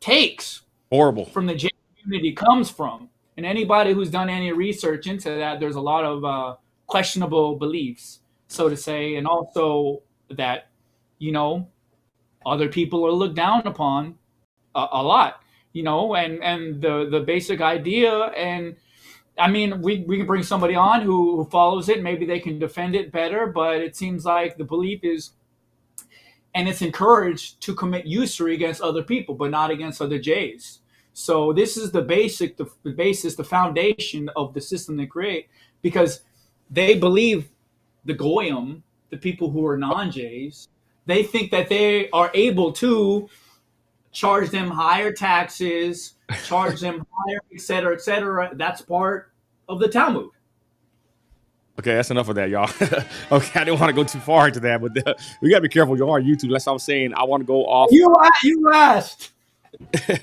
takes from the J community comes from. And anybody who's done any research into that, there's a lot of questionable beliefs, so to say, and also that, you know, other people are looked down upon a lot, you know, and the basic idea. And I mean, we can bring somebody on who follows it. Maybe they can defend it better, but it seems like the belief is, and it's encouraged to commit usury against other people, but not against other Jays. So this is the basis, the foundation of the system they create, because they believe the Goyim, the people who are non-Jays, they think that they are able to charge them higher taxes, charge them higher, et cetera, et cetera. That's part of the Talmud. Okay, that's enough of that, y'all. Okay, I didn't want to go too far into that, but we got to be careful. Y'all on YouTube. That's what I'm saying. I want to go off. You asked. So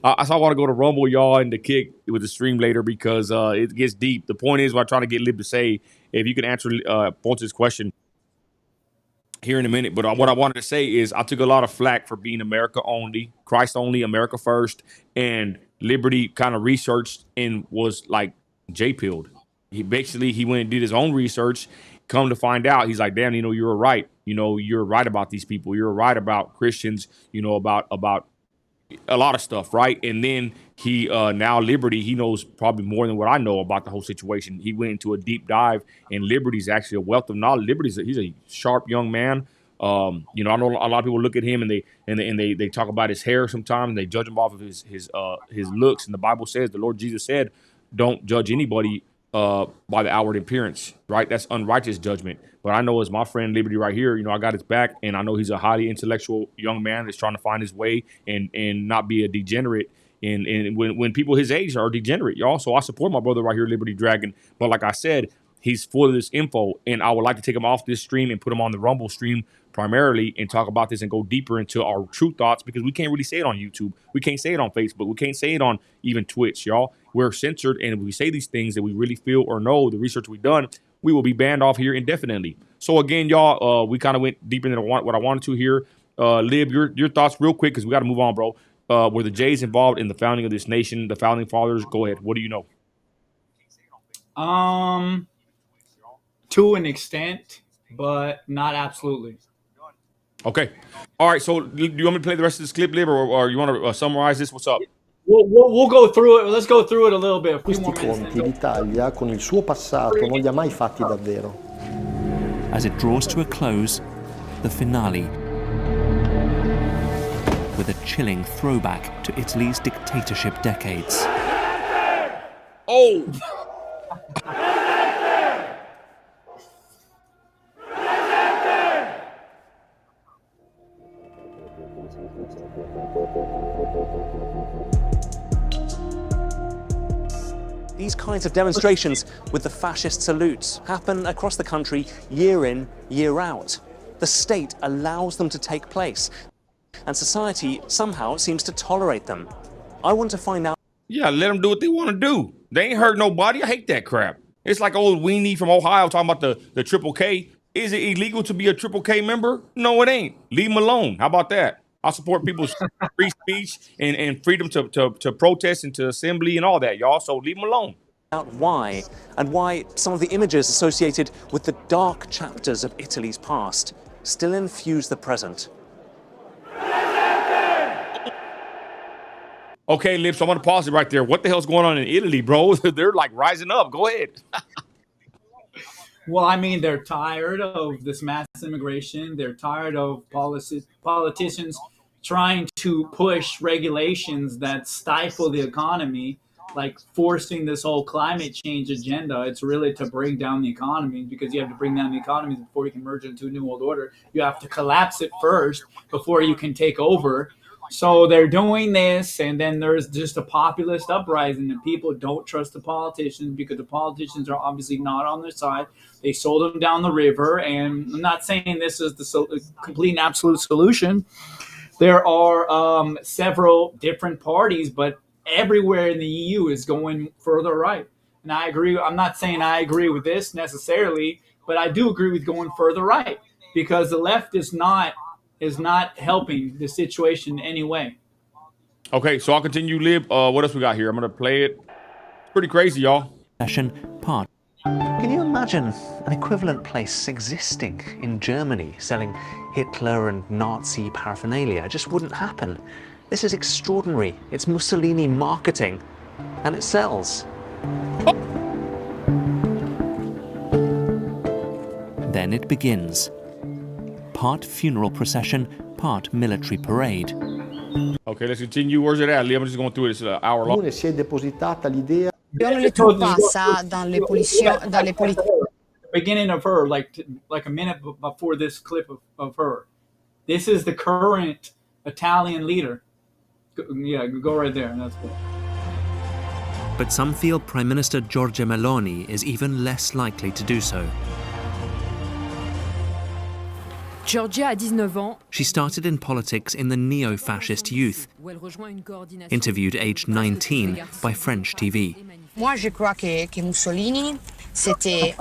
I want to go to Rumble, y'all, and the kick with the stream later because it gets deep. The point is, what I'm trying to get Lib to say, if you can answer Ponce's question here in a minute. But what I wanted to say is I took a lot of flack for being America only, Christ only, America first, and Liberty kind of researched and was like J-pilled. He went and did his own research. Come to find out, he's like, damn, you were right. You're right about these people. You're right about Christians, about a lot of stuff, right? And then he now Liberty, he knows probably more than what I know about the whole situation. He went into a deep dive, and Liberty's actually a wealth of knowledge. He's a sharp young man. I know a lot of people look at him and they talk about his hair sometimes, and they judge him off of his looks. And the Bible says, the Lord Jesus said, don't judge anybody by the outward appearance, right? That's unrighteous judgment. But I know as my friend Liberty right here, I got his back, and I know he's a highly intellectual young man that's trying to find his way and not be a degenerate. And when people his age are degenerate, y'all. So I support my brother right here, Liberty Dragon. But like I said, he's full of this info, and I would like to take him off this stream and put him on the Rumble stream primarily and talk about this and go deeper into our true thoughts, because we can't really say it on YouTube. We can't say it on Facebook. We can't say it on even Twitch, y'all. We're censored, and if we say these things that we really feel or know, the research we've done, we will be banned off here indefinitely. So again, y'all, we kind of went deeper into what I wanted to here. Lib, your thoughts real quick, because we got to move on, bro. Were the Jays involved in the founding of this nation, the founding fathers? Go ahead. What do you know? To an extent, but not absolutely. Okay. All right. So do you want me to play the rest of this clip, Lib, or you want to summarize this? What's up? We'll go through it. Let's go through it a little bit. Questi conti l'Italia con il suo passato non li ha mai fatti davvero. As it draws to a close, the finale, with a chilling throwback to Italy's dictatorship decades. Oh! These kinds of demonstrations with the fascist salutes happen across the country year in, year out. The state allows them to take place, and society somehow seems to tolerate them. I want to find out. Yeah, let them do what they want to do. They ain't hurt nobody. I hate that crap. It's like old weenie from Ohio talking about the Triple K. Is it illegal to be a Triple K member? No, it ain't. Leave them alone. How about that? I support people's free speech and freedom to protest and to assembly and all that, y'all. So leave them alone. Why, and why some of the images associated with the dark chapters of Italy's past still infuse the present. Okay, Lib, so I'm going to pause it right there. What the hell's going on in Italy, bro? They're like rising up. Go ahead. Well, I mean, they're tired of this mass immigration. They're tired of politicians trying to push regulations that stifle the economy, like forcing this whole climate change agenda. It's really to bring down the economy, because you have to bring down the economy before you can merge into a new world order. You have to collapse it first before you can take over. So they're doing this, and then there's just a populist uprising, and people don't trust the politicians because the politicians are obviously not on their side. They sold them down the river, and I'm not saying this is the complete and absolute solution. There are several different parties, but everywhere in the EU is going further right. And I agree. I'm not saying I agree with this necessarily, but I do agree with going further right, because the left is not helping the situation in any way. Okay, so I'll continue, Lib. What else we got here? I'm going to play it. It's pretty crazy, y'all. Session part. Can you imagine an equivalent place existing in Germany selling Hitler and Nazi paraphernalia? It just wouldn't happen. This is extraordinary. It's Mussolini marketing, and it sells. Then it begins. Part funeral procession, part military parade. Okay, let's continue. Where's it at, Lee? I'm just going through it. It's an hour long. Si è depositata l'idea. Beginning of her, like a minute before this clip of her. This is the current Italian leader. Yeah, go right there. That's cool. But some feel Prime Minister Giorgia Meloni is even less likely to do so. Giorgia a 19 ans. She started in politics in the neo-fascist youth, interviewed aged 19 by French TV. Moi, je crois que Mussolini, c'était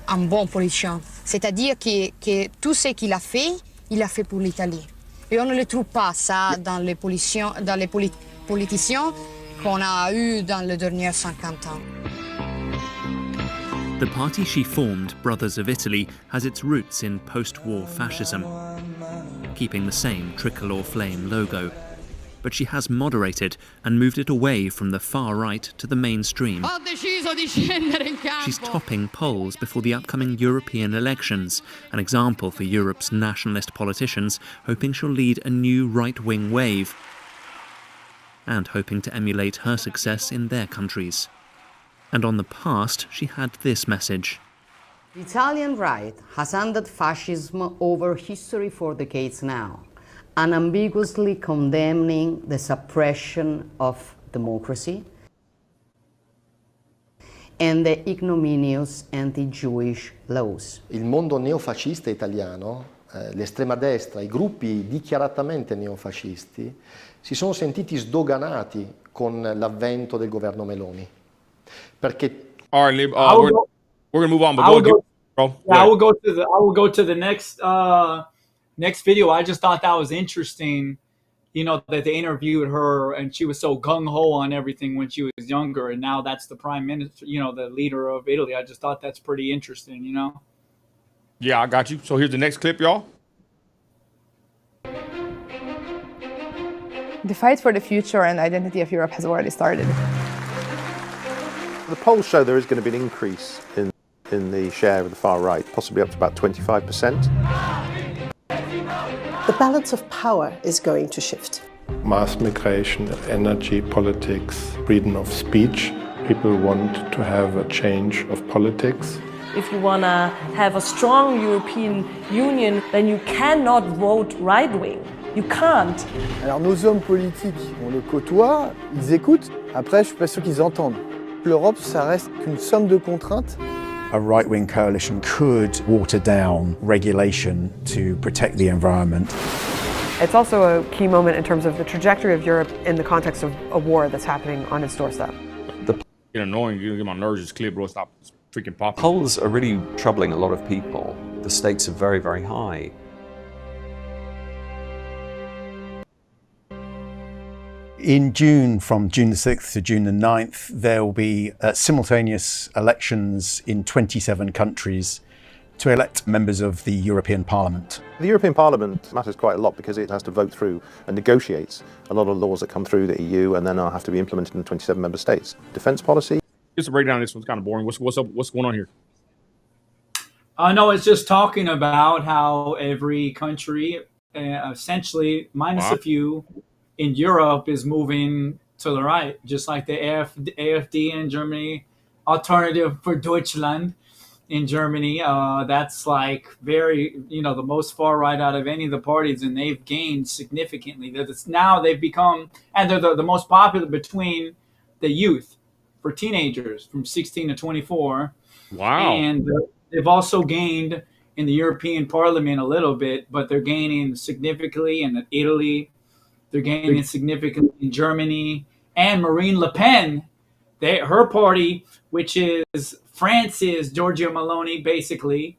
un bon politicien. C'est-à-dire que tout ce qu'il a fait pour l'Italie. Et on ne le trouve pas, ça, dans les politiciens qu'on a eus dans les derniers 50 ans. The party she formed, Brothers of Italy, has its roots in post-war fascism, keeping the same tricolour flame logo. But she has moderated and moved it away from the far right to the mainstream. She's topping polls before the upcoming European elections, an example for Europe's nationalist politicians hoping she'll lead a new right-wing wave and hoping to emulate her success in their countries. And on the past, she had this message. The Italian right has handed fascism over history for decades now, unambiguously condemning the suppression of democracy and the ignominious anti-Jewish laws. Il mondo neofascista italiano, l'estrema destra, i gruppi dichiaratamente neofascisti, si sono sentiti sdoganati con l'avvento del governo Meloni. Perché all right, we're gonna move on, but go ahead, bro. Yeah, I will go to the next next video. I just thought that was interesting, you know, that they interviewed her and she was so gung-ho on everything when she was younger, and now that's the prime minister, you know, the leader of Italy. I just thought that's pretty interesting, you know. Yeah, I got you. So here's the next clip, y'all. The fight for the future and identity of Europe has already started. The polls show there is going to be an increase in the share of the far right, possibly up to about 25%. The balance of power is going to shift. Mass migration, energy, politics, freedom of speech. People want to have a change of politics. If you want to have a strong European Union, then you cannot vote right-wing. You can't. Alors nos hommes politiques, on le côtoie, ils écoutent. Après, je suis pas sûr qu'ils entendent. L'Europe, ça reste qu'une somme de contraintes. A right-wing coalition could water down regulation to protect the environment. It's also a key moment in terms of the trajectory of Europe in the context of a war that's happening on its doorstep. It's annoying. You get my nerves just clear, bro. Stop freaking popping. Polls are really troubling a lot of people. The stakes are very, very high. In June, from June the 6th to June the 9th, there will be simultaneous elections in 27 countries to elect members of the European Parliament. The European Parliament matters quite a lot because it has to vote through and negotiates a lot of laws that come through the EU and then have to be implemented in 27 member states. Defence policy. Just to break down, this one's kind of boring. What's up? What's going on here? No, it's just talking about how every country, essentially, minus a few, in Europe is moving to the right, just like the AfD in Germany, Alternative for Deutschland in Germany. That's like very, you know, the most far right out of any of the parties, and they've gained significantly. Now they've become, and they're the most popular between the youth, for teenagers from 16 to 24. Wow. And they've also gained in the European Parliament a little bit, but they're gaining significantly in Italy. They're gaining significantly in Germany. And Marine Le Pen, her party, which is France's Giorgia Meloni, basically,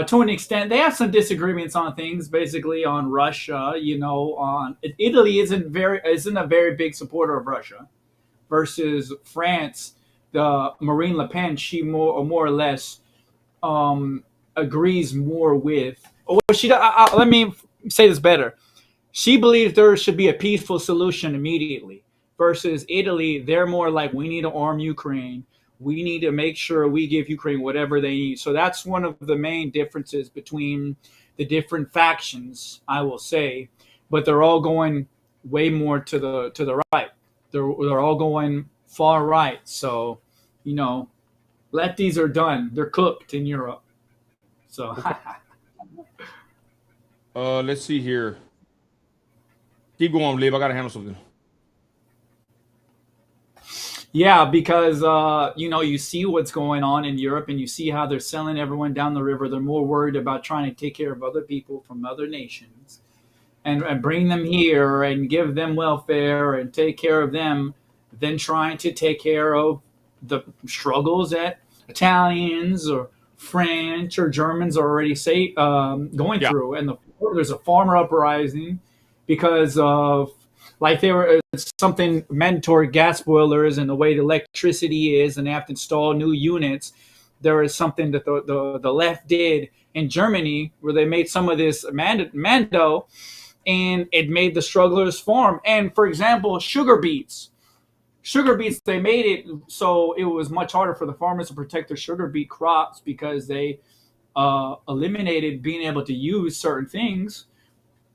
to an extent, they have some disagreements on things, basically on Russia. You know, on Italy isn't a very big supporter of Russia, versus France. The Marine Le Pen, she more or less agrees more with. Or let me say this better. She believes there should be a peaceful solution immediately, versus Italy, they're more like, we need to arm Ukraine. We need to make sure we give Ukraine whatever they need. So that's one of the main differences between the different factions, I will say. But they're all going way more to the right. They're all going far right. So, you know, lefties are done. They're cooked in Europe. So, let's see here. Keep going, Liv. I gotta handle something. Yeah, because you see what's going on in Europe, and you see how they're selling everyone down the river. They're more worried about trying to take care of other people from other nations and bring them here and give them welfare and take care of them than trying to take care of the struggles that Italians or French or Germans are already going Yeah. through. And there's a farmer uprising because of like they were it's something mandatory gas boilers and the way the electricity is, and they have to install new units. There is something that the left did in Germany where they made some of this mando, and it made the strugglers farm. And for example, sugar beets, they made it so it was much harder for the farmers to protect their sugar beet crops because they eliminated being able to use certain things.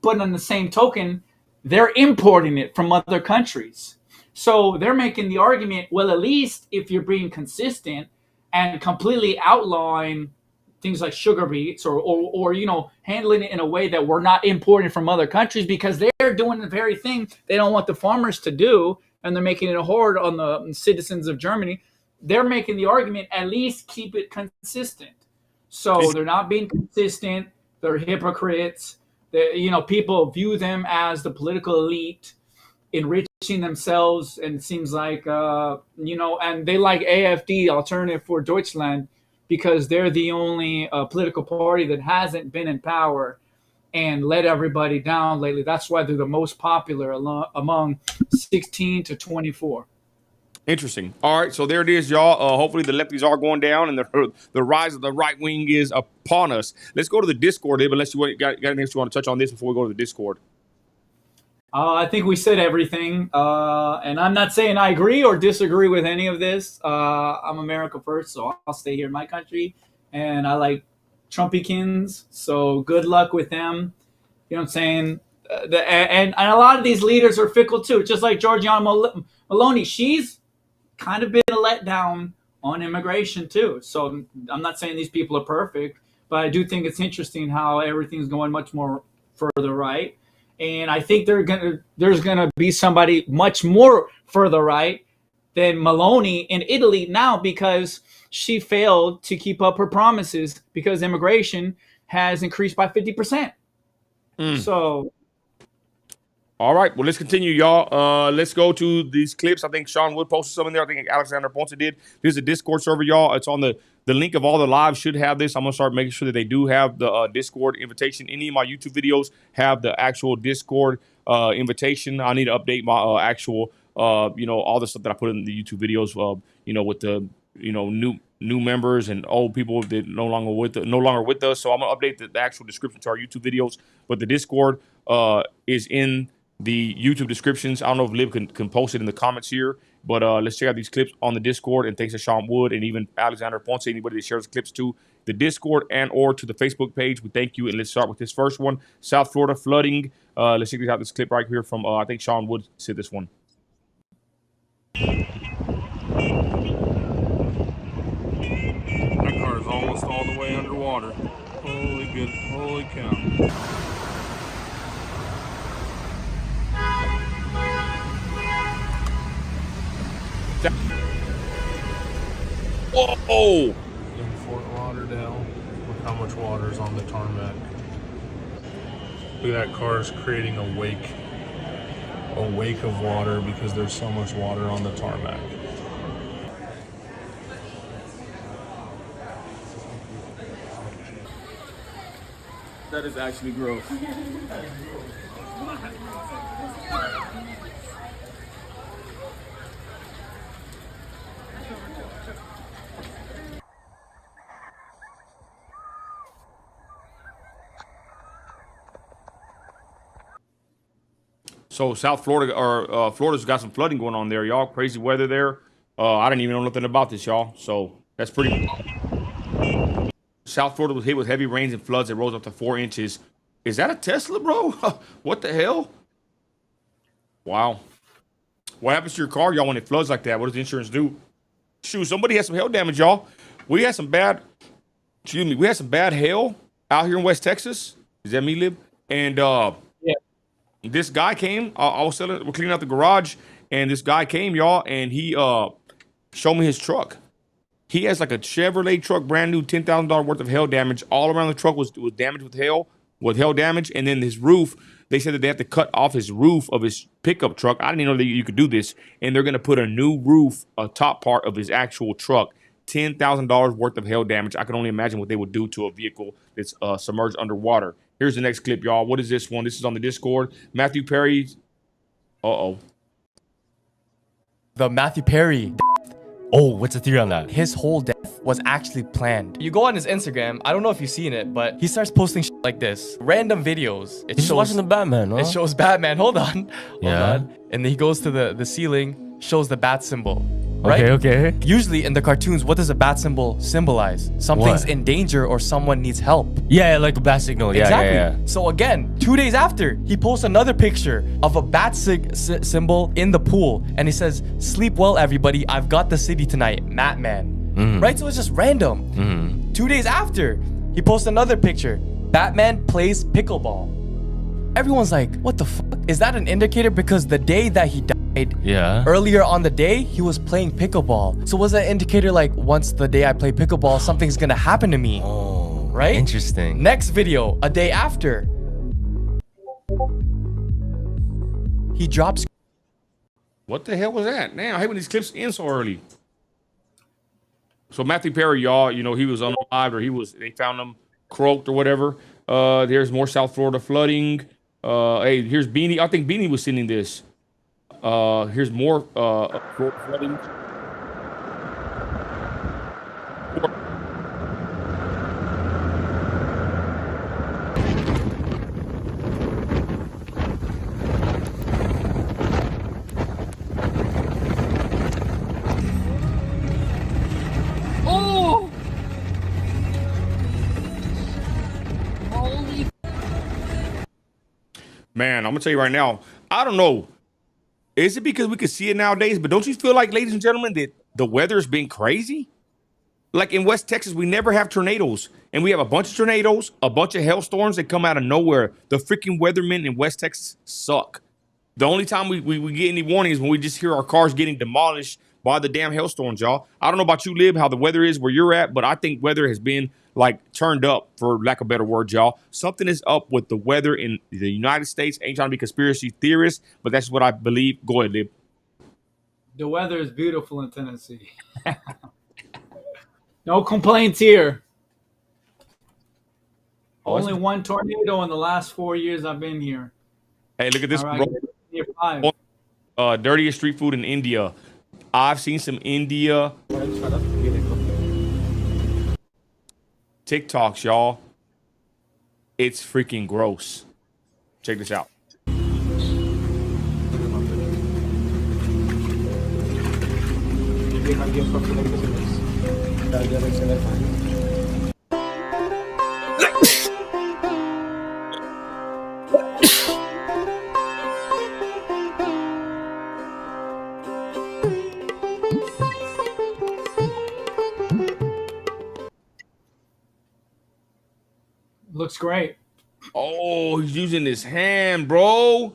But on the same token, they're importing it from other countries. So they're making the argument, well, at least if you're being consistent and completely outlawing things like sugar beets or handling it in a way that we're not importing from other countries, because they're doing the very thing they don't want the farmers to do, and they're making it hard on the citizens of Germany. They're making the argument, at least keep it consistent. So they're not being consistent. They're hypocrites. People view them as the political elite enriching themselves, and it seems like and they like AFD, Alternative for Deutschland, because they're the only political party that hasn't been in power and let everybody down lately. That's why they're the most popular among 16 to 24. Interesting. All right, so there it is, y'all. Hopefully the lefties are going down and the rise of the right wing is upon us. Let's go to the Discord, Ib, unless you got anything else you want to touch on this before we go to the Discord. I think we said everything, and I'm not saying I agree or disagree with any of this. I'm America first, so I'll stay here in my country, and I like Trumpykins, so good luck with them. You know what I'm saying? And a lot of these leaders are fickle too, just like Giorgiana Maloney. She's kind of been a letdown on immigration too. So I'm not saying these people are perfect, but I do think it's interesting how everything's going much more further right. And I think there's gonna be somebody much more further right than Maloney in Italy now, because she failed to keep up her promises because immigration has increased by 50%. So all right, well, let's continue, y'all. Let's go to these clips. I think Sean Wood posted some in there. I think Alexander Ponce did. Here's a Discord server, y'all. It's on the link of all the lives should have this. I'm going to start making sure that they do have the Discord invitation. Any of my YouTube videos have the actual Discord invitation. I need to update my actual, all the stuff that I put in the YouTube videos, with the, new members and old people that no longer with us. So I'm going to update the actual description to our YouTube videos. But the Discord is in the YouTube descriptions. I don't know if Liv can post it in the comments here, but let's check out these clips on the Discord. And thanks to Sean Wood and even Alexander Ponce, anybody that shares clips to the Discord and or to the Facebook page, we thank you. And let's start with this first one. South Florida flooding. Let's check out this clip right here from, I think Sean Wood said this one. That car is almost all the way underwater. Holy cow. Whoa! In Fort Lauderdale, look how much water is on the tarmac. Look at that car is creating a wake of water because there's so much water on the tarmac. That is actually gross. So South Florida or Florida's got some flooding going on there, y'all. Crazy weather there. I didn't even know nothing about this, y'all. So that's pretty. South Florida was hit with heavy rains and floods that rose up to 4 inches. Is that a Tesla, bro? What the hell? Wow. What happens to your car, y'all, when it floods like that? What does the insurance do? Shoot, somebody had some hail damage, y'all. We had some bad hail out here in West Texas. Is that me, Lib? And this guy came. We're cleaning out the garage, and this guy came, y'all, and he show me his truck. He has like a Chevrolet truck, brand new, $10,000 worth of hail damage. All around the truck was damaged with hail damage. And then his roof, they said that they have to cut off his roof of his pickup truck. I didn't even know that you could do this. And they're going to put a new roof, a top part of his actual truck. $10,000 worth of hail damage. I can only imagine what they would do to a vehicle that's submerged underwater. Here's the next clip, y'all. What is this one? This is on the Discord. Matthew Perry. Uh-oh. The Matthew Perry. Oh, what's the theory on that? His whole death was actually planned. You go on his Instagram, I don't know if you've seen it, but he starts posting shit like this. Random videos. He's watching the Batman, huh? It shows Batman. Hold on. Hold Yeah. on. And then he goes to the ceiling, shows the bat symbol. Right? Okay. Usually in the cartoons, what does a bat symbol symbolize? Something's What? in danger or someone needs help. Yeah, like a bat signal. Yeah, Exactly. yeah. So again, 2 days after, he posts another picture of a bat symbol in the pool, and he says, "Sleep well, everybody. I've got the city tonight, Batman." Right? So it's just random. 2 days after, he posts another picture. Batman plays pickleball. Everyone's like, "What the fuck? Is that an indicator?" Because the day that he died, earlier on the day, he was playing pickleball. So was that indicator like, once the day I play pickleball, something's gonna happen to me? Oh, right? Interesting. Next video, a day after, he drops. What the hell was that? Damn, I hate when these clips end so early. So Matthew Perry, y'all, you know, he was unalived, or they found him croaked or whatever. There's more South Florida flooding. Hey, here's Beanie. I think Beanie was sending this. Here's more flooding. Oh! Holy. Man, I'm gonna tell you right now, I don't know. Is it because we can see it nowadays? But don't you feel like, ladies and gentlemen, that the weather's been crazy? Like in West Texas, we never have tornadoes. And we have a bunch of tornadoes, a bunch of hailstorms that come out of nowhere. The freaking weathermen in West Texas suck. The only time we get any warnings is when we just hear our cars getting demolished by the damn hailstorms, y'all. I don't know about you, Lib, how the weather is where you're at, but I think weather has been like turned up, for lack of better words, y'all. Something is up with the weather in the United States. Ain't trying to be conspiracy theorist, but that's what I believe. Go ahead, Lib. The weather is beautiful in Tennessee. No complaints here. Only one tornado in the last 4 years I've been here. Hey, look at this. All right, near 5. Dirtiest street food in India. I've seen some India TikToks, y'all. It's freaking gross. Check this out. Looks great. Oh, he's using his hand, bro.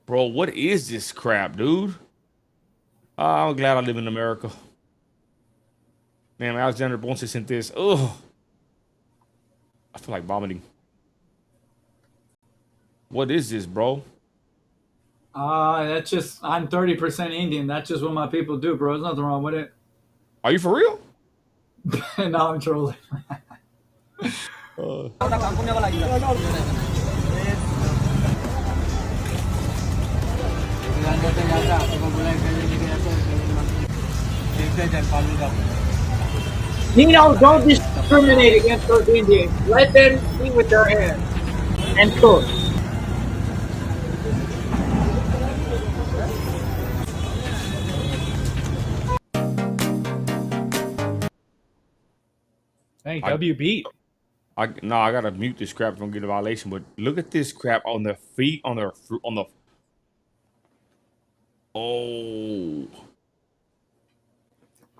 Bro, what is this crap, dude? I'm glad I live in America. Man, Alexander Bonce sent this. Ugh. I feel like vomiting. What is this, bro? That's just, I'm 30% Indian. That's just what my people do, bro. There's nothing wrong with it. Are you for real? No, I'm trolling. Nino, don't discriminate against those Indians. Let them eat with their hands and cook. Hey, WB. I gotta mute this crap if I'm gonna get a violation. But look at this crap on their feet, on the. Oh.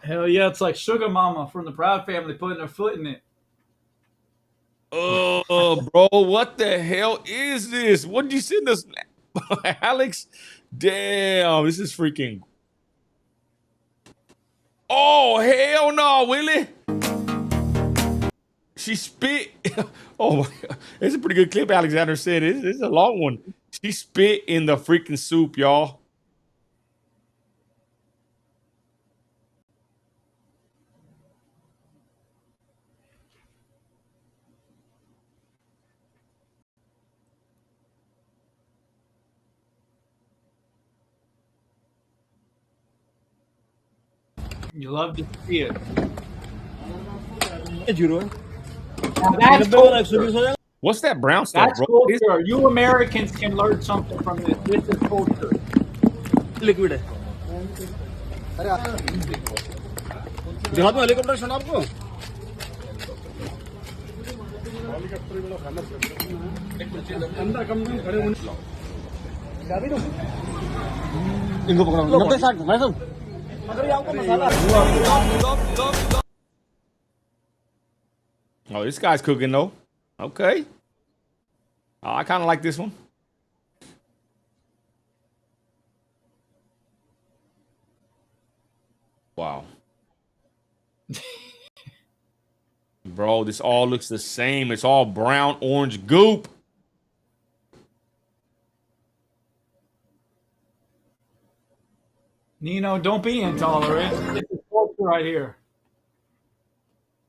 Hell yeah, it's like Sugar Mama from the Proud Family putting her foot in it. Oh, bro, what the hell is this? What did you send us? Alex, damn, this is freaking. Oh, hell no, Willie. She spit. Oh, my God. It's a pretty good clip, Alexander said. It's a long one. She spit in the freaking soup, y'all. You love to see it. What's that brown stuff, That's bro? culture. You Americans can learn something from this. This is culture. Liquid है दिखा दूं helicopter shot आपको अंदर कम में खड़े होने इनको पकड़ो 90-60 मैं सब अगर ये आपको मसाला Oh, this guy's cooking though. Okay. I kind of like this one. Wow. Bro, this all looks the same. It's all brown, orange goop. Nino, don't be intolerant. This is culture right here.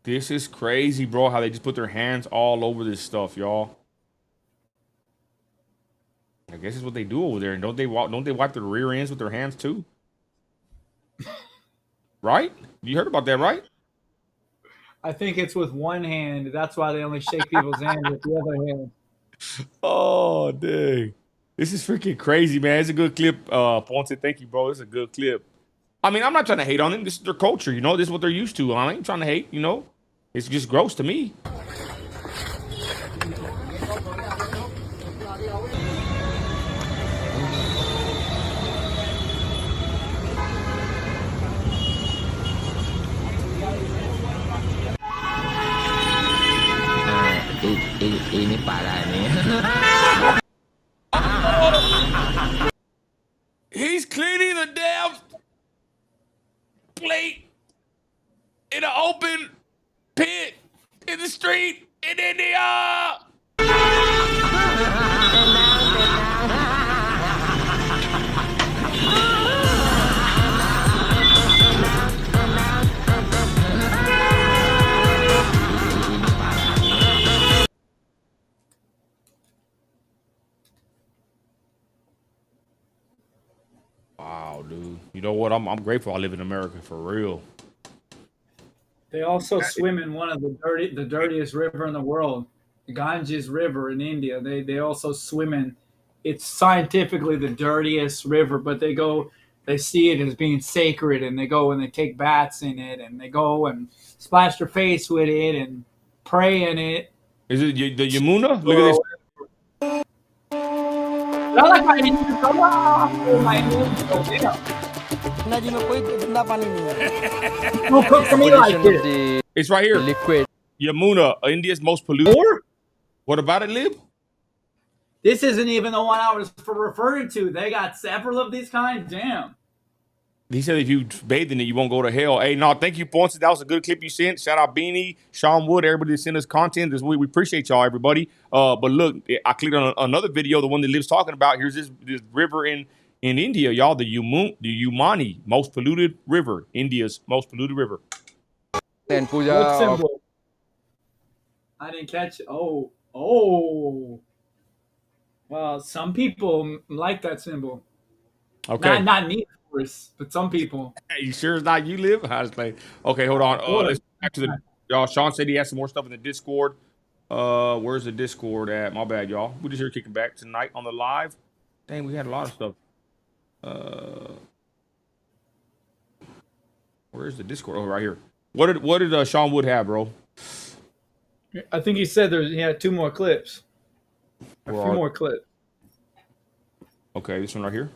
This is crazy, bro, how they just put their hands all over this stuff, y'all. I guess it's what they do over there. And don't they wipe their rear ends with their hands too? Right? You heard about that, right? I think it's with one hand. That's why they only shake people's hands with the other hand. Oh, dang. This is freaking crazy, man. It's a good clip, Ponce. Thank you, bro. It's a good clip. I mean, I'm not trying to hate on them. This is their culture, you know? This is what they're used to. I ain't trying to hate, you know? It's just gross to me. Ini parah nih. He's cleaning the damn plate in an open pit in the street in India. Wow, dude. You know what? I'm grateful I live in America for real. They also swim in one of the dirtiest river in the world, the Ganges River in India. They also swim in. It's scientifically the dirtiest river, but they see it as being sacred, and they go and they take baths in it, and they go and splash their face with it and pray in it. Is it the Yamuna? Look at this. Who cooks for me like this? It's right here. Liquid. Yamuna, India's most polluted. Or? What about it, Lib? This isn't even the one I was referring to. They got several of these kinds. Damn. He said if you bathe in it, you won't go to hell. Hey, no, thank you, Ponce. That was a good clip you sent. Shout out Beanie, Sean Wood, everybody that sent us content this week. We appreciate y'all, everybody. But look, I clicked on another video, the one that Liv's talking about. Here's this river in India, y'all. The Yamuni, most polluted river. India's most polluted river. And What symbol? I didn't catch it. Oh. Well, some people like that symbol. Okay. Not me, of course, but some people. Hey, you sure it's not you, Liv? I was like, okay, hold on. Let's go back to the y'all. Sean said he has some more stuff in the Discord. Where's the Discord at? My bad, y'all. We just here kicking back tonight on the live. Dang, we had a lot of stuff. Where's the Discord? Oh, right here. What did Sean Wood have, bro? I think he said he had 2 more clips. A few more clips. Okay, this one right here.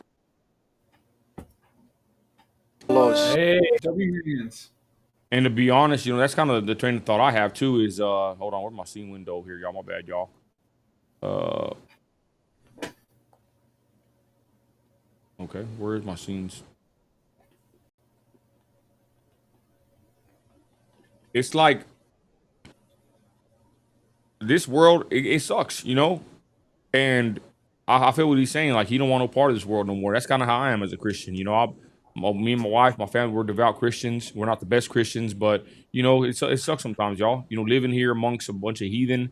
Hey, W-hands. And to be honest, you know, that's kind of the train of thought I have too is, hold on, where's my scene window here, y'all? My bad, y'all. Okay, where's my scenes? It's like this world. It sucks, you know. And I feel what he's saying. Like he don't want no part of this world no more. That's kind of how I am as a Christian. You know, me and my wife, my family, we're devout Christians. We're not the best Christians, but you know, it sucks sometimes, y'all. You know, living here amongst a bunch of heathen,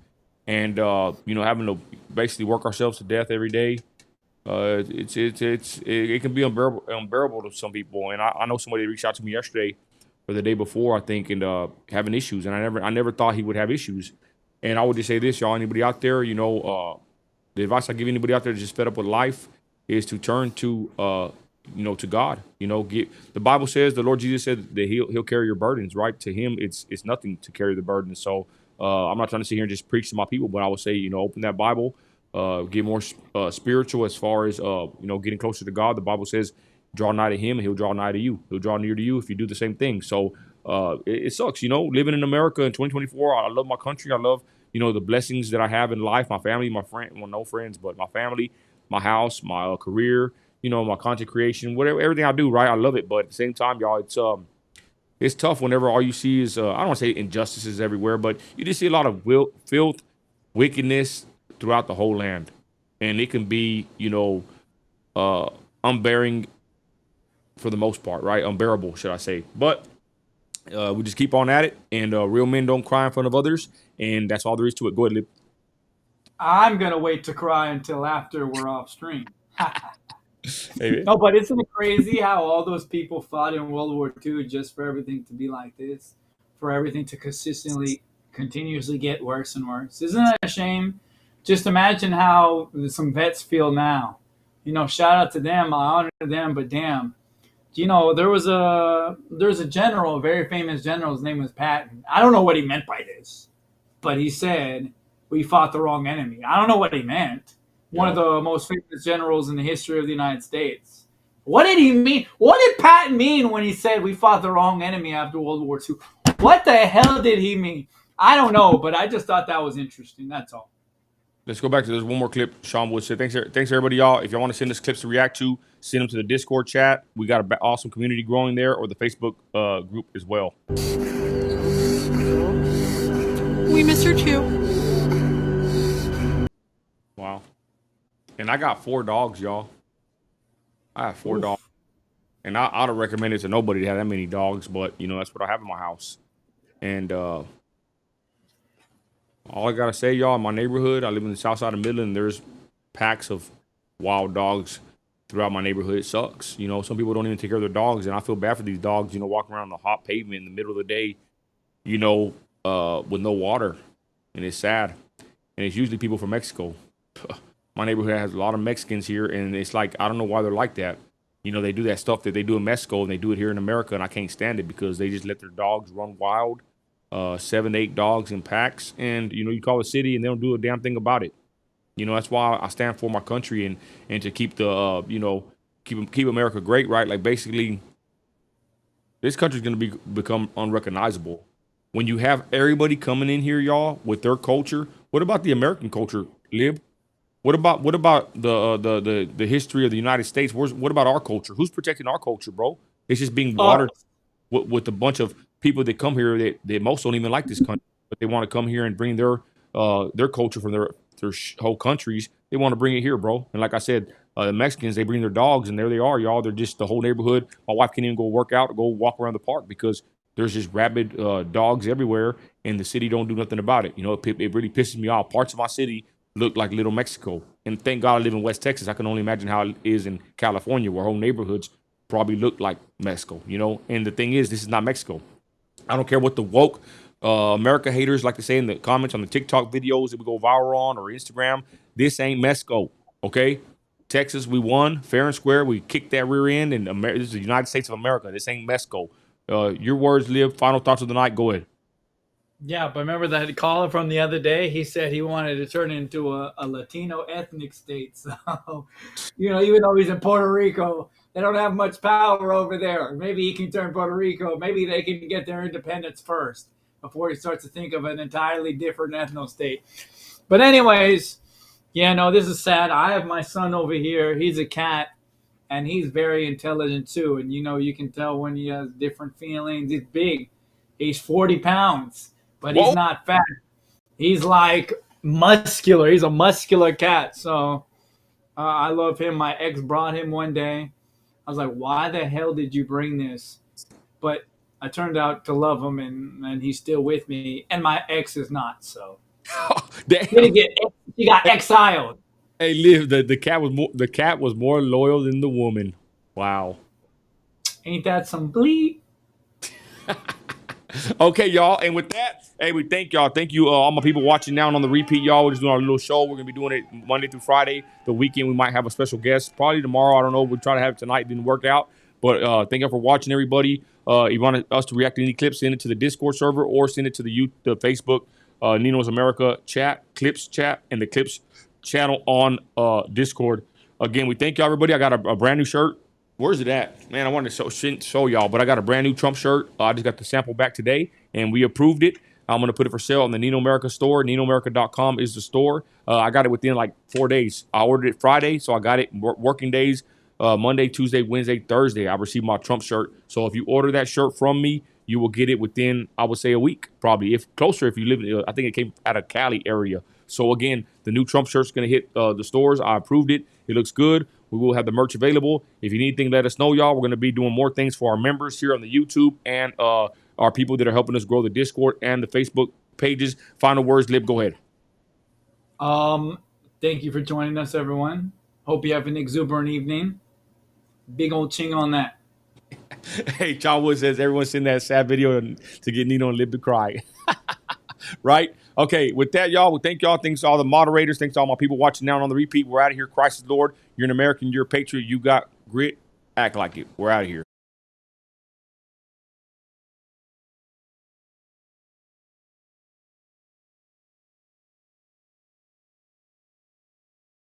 and you know, having to basically work ourselves to death every day. It can be unbearable to some people. And I know somebody reached out to me yesterday or the day before, I think, and having issues. And I never thought he would have issues. And I would just say this, y'all. Anybody out there, you know. The advice I give anybody out there that's just fed up with life is to turn to, you know, to God. You know, the Bible says, the Lord Jesus said that He'll carry your burdens, right? To Him, it's nothing to carry the burden. So I'm not trying to sit here and just preach to my people, but I would say, you know, open that Bible, get more spiritual as far as you know, getting closer to God. The Bible says, draw nigh to Him, and He'll draw nigh to you. He'll draw near to you if you do the same thing. So it sucks, you know, living in America in 2024. I love my country. I love, you know, the blessings that I have in life, my family, my friend, well, no friends, but my family, my house, my career, you know, my content creation, whatever, everything I do, right? I love it. But at the same time, y'all, it's tough whenever all you see is, I don't want to say injustices everywhere, but you just see a lot of filth, wickedness throughout the whole land. And it can be, you know, unbearing for the most part, right? Unbearable, should I say. But we just keep on at it, and real men don't cry in front of others, and that's all there is to it. Go ahead, Lib. I'm going to wait to cry until after we're off stream. Hey, no, but isn't it crazy how all those people fought in World War II just for everything to be like this? For everything to continuously get worse and worse. Isn't that a shame? Just imagine how some vets feel now. You know, shout out to them. I honor them, but damn. You know, there's a general, a very famous general. His name was Patton. I don't know what he meant by this, but he said we fought the wrong enemy. I don't know what he meant. One of the most famous generals in the history of the United States. What did he mean? What did Patton mean when he said we fought the wrong enemy after World War II? What the hell did he mean? I don't know, but I just thought that was interesting. That's all. Let's go back to this one more clip. Sean Wood said, thanks everybody, y'all. If y'all want to send us clips to react to, send them to the Discord chat. We got an awesome community growing there, or the Facebook group as well. We miss her too. Wow. And I got 4 dogs, y'all. I have 4 dogs. And I'd have recommended to nobody to have that many dogs, but, you know, that's what I have in my house. And all I gotta say, y'all, in my neighborhood, I live in the south side of Midland, there's packs of wild dogs throughout my neighborhood. It sucks. You know, some people don't even take care of their dogs, and I feel bad for these dogs, you know, walking around the hot pavement in the middle of the day, you know, with no water. And it's sad. And it's usually people from Mexico. My neighborhood has a lot of Mexicans here, and it's like, I don't know why they're like that. You know, they do that stuff that they do in Mexico, and they do it here in America, and I can't stand it because they just let their dogs run wild. 7, 8 dogs in packs, and you know, you call a city and they don't do a damn thing about it. You know, that's why I stand for my country and to keep the you know, keep America great, right? Like basically, this country's gonna become unrecognizable when you have everybody coming in here, y'all, with their culture. What about the American culture, Lib? What about the history of the United States? What about our culture? Who's protecting our culture, bro? It's just being watered with a bunch of people that come here that most don't even like this country, but they want to come here and bring their culture from their whole countries. They want to bring it here, bro. And like I said, the Mexicans, they bring their dogs, and there they are, y'all. They're just the whole neighborhood. My wife can't even go work out or go walk around the park because there's just rabid dogs everywhere, and the city don't do nothing about it. You know, it really pisses me off. Parts of my city look like little Mexico, and thank God I live in West Texas. I can only imagine how it is in California, where whole neighborhoods probably look like Mexico. You know, and the thing is, this is not Mexico. I don't care what the woke America haters like to say in the comments on the TikTok videos that we go viral on or Instagram. This ain't Mexico, okay? Texas, we won fair and square. We kicked that rear end, and this is the United States of America. This ain't Mexico. Your words, Liv. Final thoughts of the night. Go ahead. Yeah, but remember that caller from the other day? He said he wanted to turn it into a Latino ethnic state. So, you know, even though he's in Puerto Rico, they don't have much power over there. Maybe he can turn Puerto Rico. Maybe they can get their independence first before he starts to think of an entirely different ethno state. But anyways, yeah, no, this is sad. I have my son over here. He's a cat. and he's very intelligent too. And you can tell when he has different feelings. He's big. He's 40 pounds, but Whoa. he's not fat. He's like muscular. He's a muscular cat. So I love him. My ex brought him one day. I was like, why the hell did you bring this? But I turned out to love him, and he's still with me. And my ex is not. So he got exiled. Hey, Liv, the cat was more loyal than the woman. Wow. Ain't that some bleep? Okay, y'all. And with that, hey, we thank y'all. Thank you, all my people watching now and on the repeat, y'all. We're just doing our little show. We're going to be doing it Monday through Friday. The weekend, we might have a special guest. Probably tomorrow. I don't know. We'll try to have it tonight. Didn't work out. But thank you for watching, everybody. If you want us to react to any clips, send it to the Discord server or send it to the Facebook Nino's America clips chat, and the clips channel on Discord. Again, we thank you, everybody. I got a brand new shirt. Where's it at? Man, I wanted to show y'all, but I got a brand new Trump shirt. I just got the sample back today, and we approved it. I'm going to put it for sale on the Nino America store. NinoAmerica.com is the store. I got it within like 4 days. I ordered it Friday, so I got it working days, Monday, Tuesday, Wednesday, Thursday. I received my Trump shirt. So if you order that shirt from me, you will get it within, I would say, a week, probably. If closer, if you live in, I think it came out of Cali area. So again, the new Trump shirt's going to hit the stores. I approved it. It looks good. We will have the merch available. If you need anything, let us know, y'all. We're going to be doing more things for our members here on the YouTube and our people that are helping us grow the Discord and the Facebook pages. Final words, Lib, go ahead. Thank you for joining us, everyone. Hope you have an exuberant evening. Big old ching on that. Hey, John Wood says everyone send that sad video to get Nino and Lib to cry. Right? Okay, with that, y'all, we thank y'all. Thanks to all the moderators. Thanks to all my people watching now and on the repeat. We're out of here. Christ is Lord. You're an American. You're a patriot. You got grit. Act like it. We're out of here.